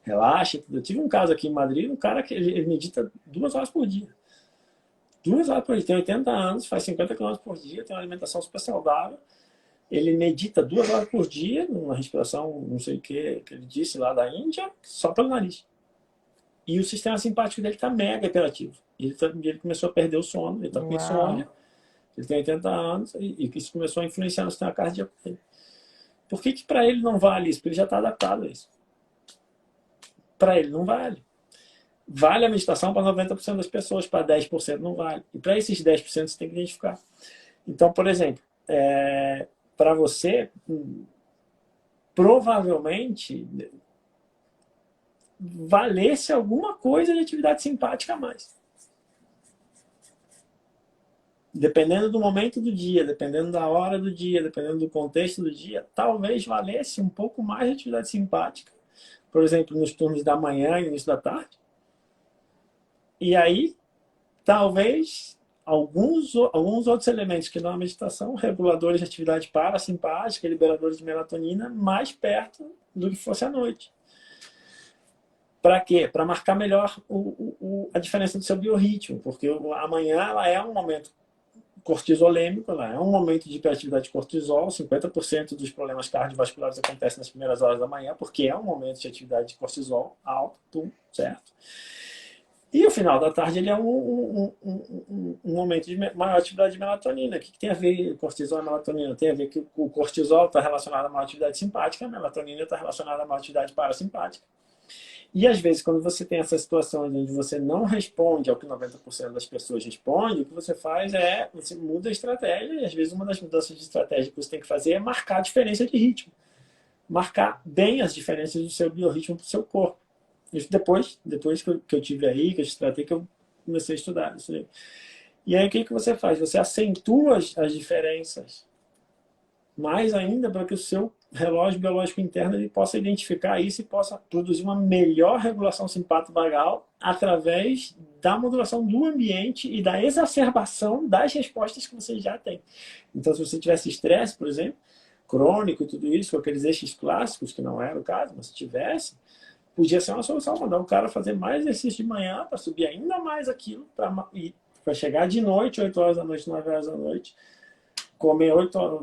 Relaxa. Eu tive um caso aqui em Madrid, um cara que ele medita 2 horas por dia. 2 horas por dia. Tem 80 anos, faz 50 quilômetros por dia, tem uma alimentação super saudável. Ele medita 2 horas por dia, numa respiração, não sei o que ele disse lá da Índia, só pelo nariz. E o sistema simpático dele está mega hiperativo. Ele começou a perder o sono, ele está com insônia, ele tem 80 anos, e isso começou a influenciar no sistema cardíaco dele. Por que para ele não vale isso? Porque ele já está adaptado a isso. Para ele não vale. Vale a meditação para 90% das pessoas, para 10% não vale. E para esses 10% você tem que identificar. Então, por exemplo, para você, provavelmente, valesse alguma coisa de atividade simpática a mais. dependendo do momento do dia, dependendo da hora do dia, dependendo do contexto do dia, talvez valesse um pouco mais de atividade simpática, por exemplo, nos turnos da manhã e início da tarde. E aí, talvez alguns outros elementos que na meditação, reguladores de atividade parasimpática, liberadores de melatonina, mais perto do que fosse à noite. Para quê? Para marcar melhor a diferença do seu biorritmo, porque amanhã ela é um momento cortisolêmico, ela é um momento de hiperatividade de cortisol, 50% dos problemas cardiovasculares acontecem nas primeiras horas da manhã, porque é um momento de atividade de cortisol alto, certo? E o final da tarde ele é um momento de maior atividade de melatonina. O que tem a ver cortisol e melatonina? Tem a ver que o cortisol está relacionado a maior atividade simpática, a melatonina está relacionada a maior atividade parasimpática. E às vezes, quando você tem essa situação onde você não responde ao que 90% das pessoas respondem, o que você faz é, você muda a estratégia, e às vezes uma das mudanças de estratégia que você tem que fazer é marcar a diferença de ritmo. Marcar bem as diferenças do seu biorritmo para o seu corpo. Isso depois que eu tive aí, que eu te tratei, que eu comecei a estudar isso aí. E aí o que você faz? Você acentua as diferenças mais ainda para que o seu relógio biológico interno ele possa identificar isso e possa produzir uma melhor regulação simpato-vagal através da modulação do ambiente e da exacerbação das respostas que você já tem. Então, se você tivesse estresse, por exemplo, crônico e tudo isso, com aqueles eixos clássicos, que não era o caso, mas se tivesse, podia ser uma solução, mandar o cara fazer mais exercício de manhã para subir ainda mais aquilo, para chegar de noite, 8 horas da noite, 9 horas da noite, comer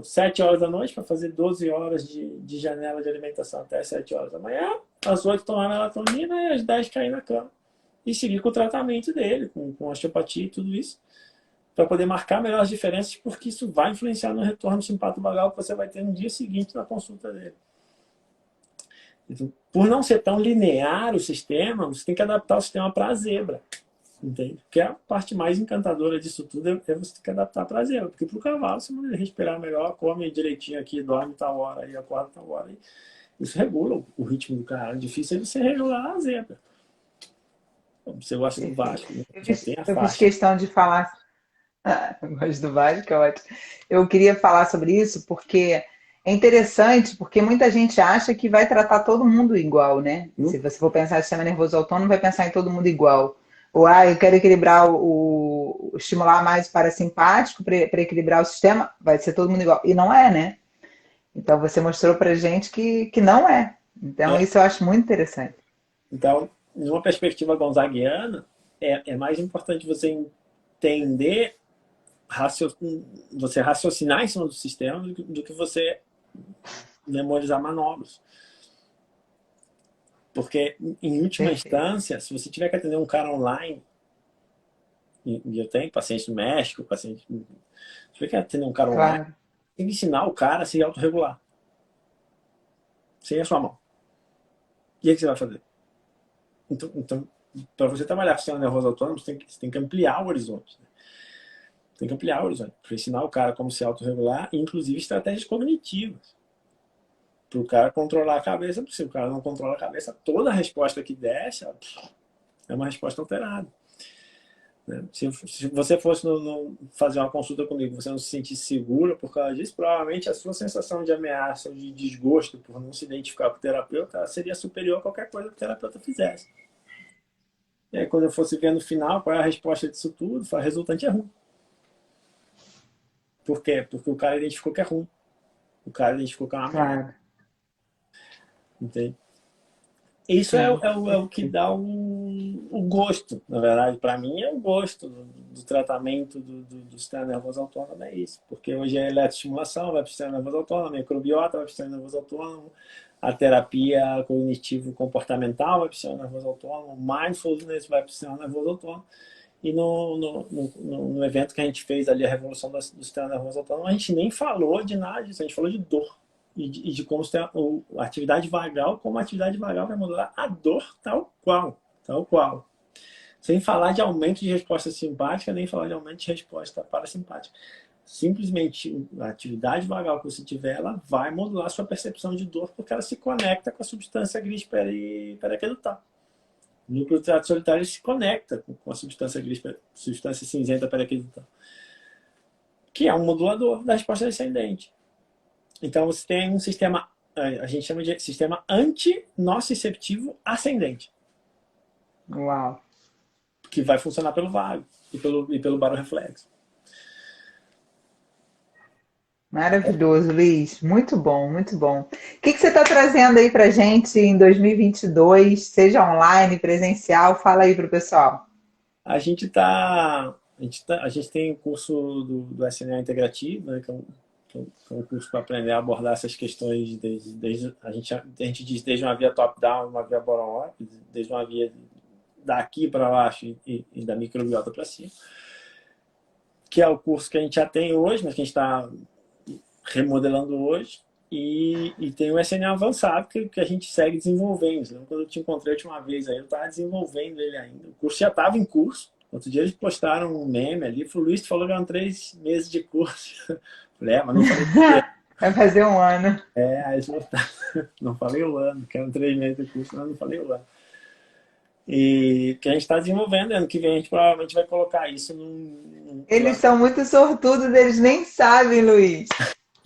7 horas da noite para fazer 12 horas de janela de alimentação até as 7 horas da manhã, às 8 tomar melatonina e às 10 cair na cama. E seguir com o tratamento dele, com osteopatia e tudo isso, para poder marcar melhor as diferenças, porque isso vai influenciar no retorno simpato-vagal que você vai ter no dia seguinte na consulta dele. Então, por não ser tão linear o sistema, você tem que adaptar o sistema para a zebra. Entende? Porque a parte mais encantadora disso tudo é você ter que adaptar para a zebra. Porque para o cavalo, você manda ele respirar melhor, come direitinho aqui, dorme tal hora, e acorda tal hora. Isso regula o ritmo do cara. O difícil é você regular a zebra. Você gosta do Vasco, né? Já tem a Eu fiz faixa. questão de falar. Eu gosto do Vasco, é ótimo. Eu queria falar sobre isso porque é interessante, porque muita gente acha que vai tratar todo mundo igual, né? Se você for pensar em sistema nervoso autônomo, vai pensar em todo mundo igual. Ou, eu quero equilibrar estimular mais o parasimpático para equilibrar o sistema, vai ser todo mundo igual. E não é, né? Então você mostrou pra gente que não é. Então É. isso eu acho muito interessante. Então, numa perspectiva gonzaguiana, é mais importante você entender, você raciocinar em cima do sistema do que você memorizar manobras. Porque, em última Perfeito. instância, se você tiver que atender um cara online, e eu tenho paciente no México, se tiver que atender um cara online, Claro. tem que ensinar o cara a se autorregular. Sem a sua mão. E aí o que você vai fazer? Então para você trabalhar com o sistema nervoso autônomo, você tem que ampliar o horizonte. Né? Tem que ampliar o horizonte. Para ensinar o cara como se autorregular, inclusive estratégias cognitivas. Para o cara controlar a cabeça, porque se o cara não controla a cabeça, toda a resposta que desce é uma resposta alterada. Né? Se você fosse fazer uma consulta comigo, você não se sentisse seguro por causa disso, provavelmente a sua sensação de ameaça ou de desgosto por não se identificar com o terapeuta seria superior a qualquer coisa que o terapeuta fizesse. E aí, quando eu fosse ver no final qual é a resposta disso tudo, a resultante é ruim. Por quê? Porque o cara identificou que é ruim. O cara identificou que é uma merda. Claro. Entende? Isso é, Sim. é o que dá o gosto, na verdade, para mim é o gosto do tratamento do sistema nervoso autônomo, é isso. Porque hoje é eletroestimulação, vai para o sistema nervoso autônomo, a microbiota vai para o sistema nervoso autônomo, a terapia cognitivo-comportamental vai para o sistema nervoso autônomo, mindfulness vai para o sistema nervoso autônomo. E no evento que a gente fez ali, a revolução do sistema nervoso autônomo, a gente nem falou de nada disso, a gente falou de dor. E de como a atividade vagal, como a atividade vagal vai modular a dor tal qual. Tal qual. Sem falar de aumento de resposta simpática, nem falar de aumento de resposta parasimpática. Simplesmente a atividade vagal que você tiver, ela vai modular a sua percepção de dor, porque ela se conecta com a substância gris periaquedutal. O núcleo do trato solitário se conecta com a substância gris, substância cinzenta periaquedutal. que é um modulador da resposta descendente. Então, você tem um sistema, a gente chama de sistema antinociceptivo ascendente. Uau! Que vai funcionar pelo vago e pelo baroreflexo. Maravilhoso, Luiz. Muito bom, muito bom. O que você está trazendo aí para gente em 2022, seja online, presencial? Fala aí para o pessoal. A gente tem o curso do SNA integrativo, né, que é um curso para aprender a abordar essas questões a gente diz desde uma via top-down, uma via bottom-up, desde uma via daqui para baixo e da microbiota para cima, que é o curso que a gente já tem hoje, mas que a gente está remodelando hoje, e tem o SNA avançado que a gente segue desenvolvendo. Então, quando eu te encontrei a última vez, aí eu estava desenvolvendo ele ainda. O curso já estava em curso. Outro dia eles postaram um meme ali, o Luiz falou que eram 3 meses de curso. Falei, mas não falei o quê? Vai fazer um ano. Aí eles botaram, não falei o ano, que eram 3 meses de curso, mas não falei o ano. E que a gente está desenvolvendo, ano que vem a gente provavelmente vai colocar isso num Eles são muito sortudos, eles nem sabem, Luiz.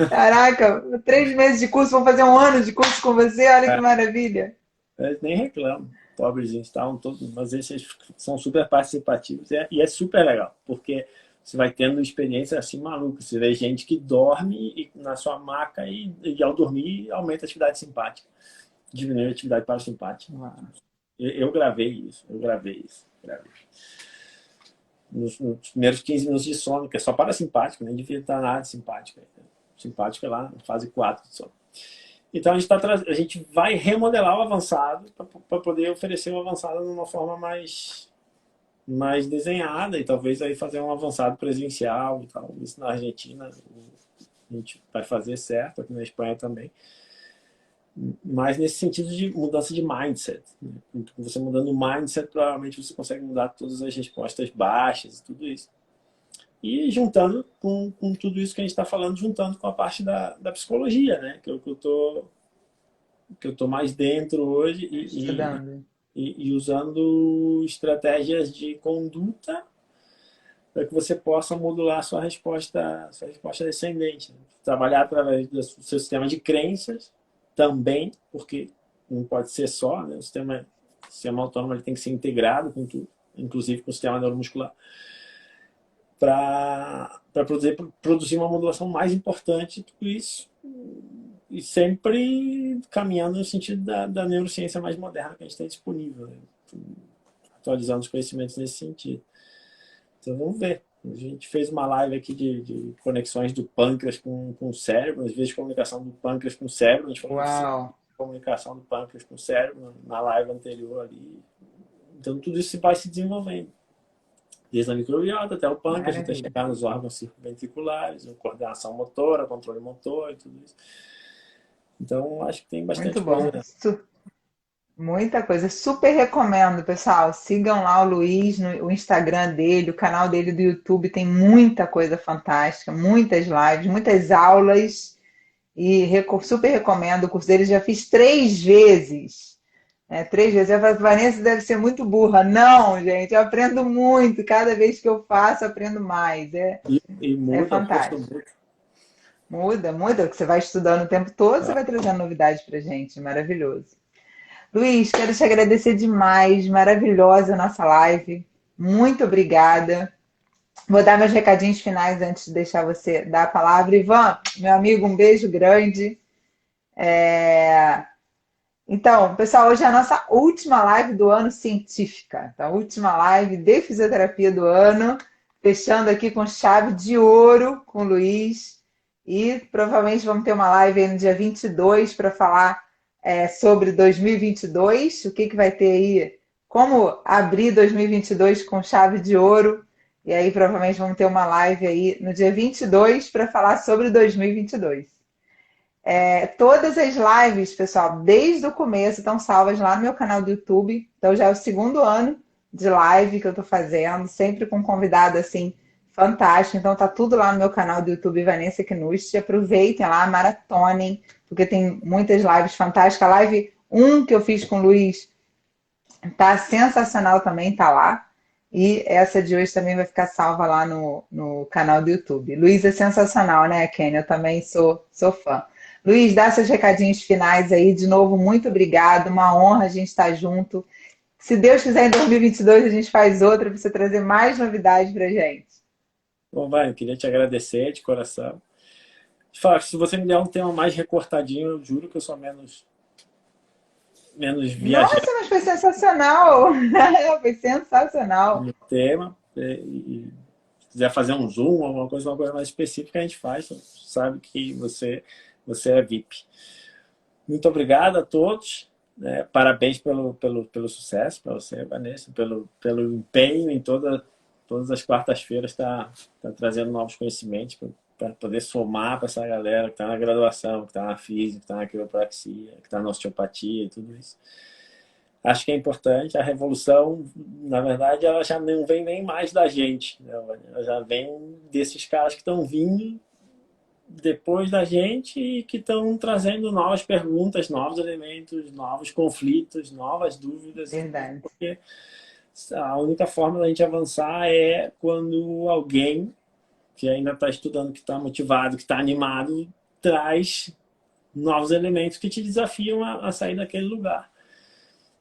Caraca, 3 meses de curso, vão fazer um ano de curso com você, olha que maravilha. Eles nem reclamam, pobrezinhos, estavam todos, mas eles são super participativos e é super legal, porque você vai tendo experiência assim maluca. Você vê gente que dorme na sua maca e ao dormir aumenta a atividade simpática, diminui a atividade parasimpática. Eu gravei isso. Nos primeiros 15 minutos de sono, que é só parasimpático, nem devia estar nada simpático. Simpático é lá na fase 4 de sono. Então a gente vai remodelar o avançado para poder oferecer o avançado de uma forma mais desenhada e talvez aí fazer um avançado presencial e tal. Isso na Argentina a gente vai fazer certo, aqui na Espanha também. Mas nesse sentido de mudança de mindset. Né? Você mudando o mindset, provavelmente você consegue mudar todas as respostas baixas e tudo isso. E juntando com tudo isso que a gente está falando, juntando com a parte da psicologia, né? Que eu tô mais dentro hoje e usando estratégias de conduta para que você possa modular a sua resposta descendente. Né? Trabalhar através do seu sistema de crenças também, porque não pode ser só, né? O sistema autônomo ele tem que ser integrado com tudo, inclusive com o sistema neuromuscular, para produzir uma modulação mais importante de tudo isso, e sempre caminhando no sentido da neurociência mais moderna que a gente tem disponível, né? Atualizando os conhecimentos nesse sentido. Então vamos ver. A gente fez uma live aqui de conexões do pâncreas com o cérebro, às vezes de comunicação do pâncreas com o cérebro. A gente falou de comunicação do pâncreas com o cérebro na live anterior ali. Então tudo isso vai se desenvolvendo. Desde a microbiota até o pâncreas, até chegar nos órgãos circunventriculares, coordenação motora, controle motor e tudo isso. Então acho que tem bastante coisa. Muita coisa. Super recomendo, pessoal. Sigam lá o Luiz no Instagram dele, o canal dele do YouTube. Tem muita coisa fantástica, muitas lives, muitas aulas. E super recomendo. O curso dele já fiz 3 vezes. 3 vezes. Eu falo, Vanessa deve ser muito burra. Não, gente, eu aprendo muito. Cada vez que eu faço, eu aprendo mais. E muda, é fantástico. Muda, porque você vai estudando o tempo todo, você vai trazendo novidades pra gente. Maravilhoso. Luiz, quero te agradecer demais, maravilhosa a nossa live. Muito obrigada. Vou dar meus recadinhos finais antes de deixar você dar a palavra. Ivan, meu amigo, um beijo grande. Então, pessoal, hoje é a nossa última live do ano científica. Então, a última live de fisioterapia do ano. Fechando aqui com chave de ouro com o Luiz. E provavelmente vamos ter uma live aí no dia 22 para falar sobre 2022, o que vai ter aí, como abrir 2022 com chave de ouro, e aí provavelmente vamos ter uma live aí no dia 22 para falar sobre 2022. Todas as lives, pessoal, desde o começo, estão salvas lá no meu canal do YouTube, então já é o 2º ano de live que eu estou fazendo, sempre com um convidado assim, fantástico, então tá tudo lá no meu canal do YouTube, Vanessa Knust, aproveitem lá, maratonem, porque tem muitas lives fantásticas. A live 1 que eu fiz com o Luiz tá sensacional também, tá lá. E essa de hoje também vai ficar salva lá no canal do YouTube. Luiz é sensacional, né, Kenny? Eu também sou fã. Luiz, dá seus recadinhos finais aí. De novo, muito obrigado. Uma honra a gente estar junto. Se Deus quiser, em 2022 a gente faz outra para você trazer mais novidades para gente. Bom, vai, eu queria te agradecer de coração. Falar que se você me der um tema mais recortadinho, eu juro que eu sou menos viajante Nossa, mas foi sensacional! Foi sensacional. no tema. E se quiser fazer um zoom, alguma coisa, uma coisa mais específica, a gente faz. Sabe que você é VIP. Muito obrigado a todos. Parabéns pelo sucesso para você, Vanessa, pelo empenho em todas as quartas-feiras tá trazendo novos conhecimentos para poder somar para essa galera que está na graduação, que está na física, que está na quiropraxia, que está na osteopatia e tudo isso. Acho que é importante. A revolução, na verdade, ela já não vem nem mais da gente, né? Ela já vem desses caras que estão vindo depois da gente e que estão trazendo novas perguntas, novos elementos, novos conflitos, novas dúvidas. Verdade. Porque a única forma da gente avançar é quando alguém que ainda está estudando, que está motivado, que está animado, traz novos elementos que te desafiam a sair daquele lugar.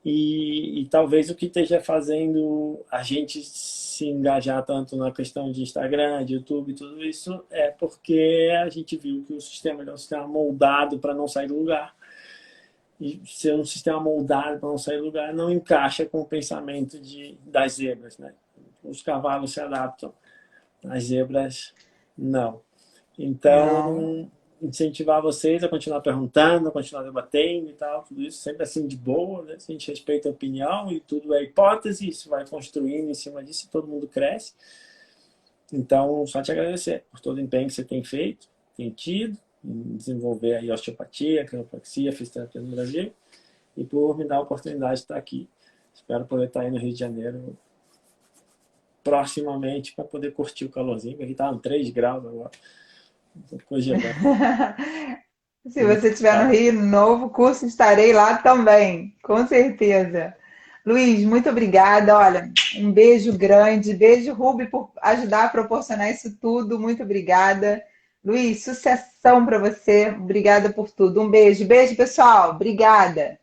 E talvez o que esteja fazendo a gente se engajar tanto na questão de Instagram, de YouTube, tudo isso, é porque a gente viu que o sistema é um sistema moldado para não sair do lugar. E ser um sistema moldado para não sair do lugar não encaixa com o pensamento das zebras, né? Os cavalos se adaptam, as zebras não. Não. Então, incentivar vocês a continuar perguntando, a continuar debatendo e tal, tudo isso sempre assim de boa, né? A gente respeita a opinião e tudo é hipótese, isso vai construindo em cima disso e todo mundo cresce. Então, só te agradecer por todo o empenho que você tem feito, tem tido, em desenvolver aí osteopatia, quiropraxia, fisioterapia no Brasil e por me dar a oportunidade de estar aqui. Espero poder estar aí no Rio de Janeiro proximamente para poder curtir o calorzinho, porque aqui tá 3 graus agora. Congelando. Se você estiver no Rio, no novo curso, estarei lá também, com certeza. Luiz, muito obrigada. Olha, um beijo grande. Beijo, Ruby, por ajudar a proporcionar isso tudo. Muito obrigada. Luiz, sucessão para você. Obrigada por tudo. Um beijo. Beijo, pessoal. Obrigada.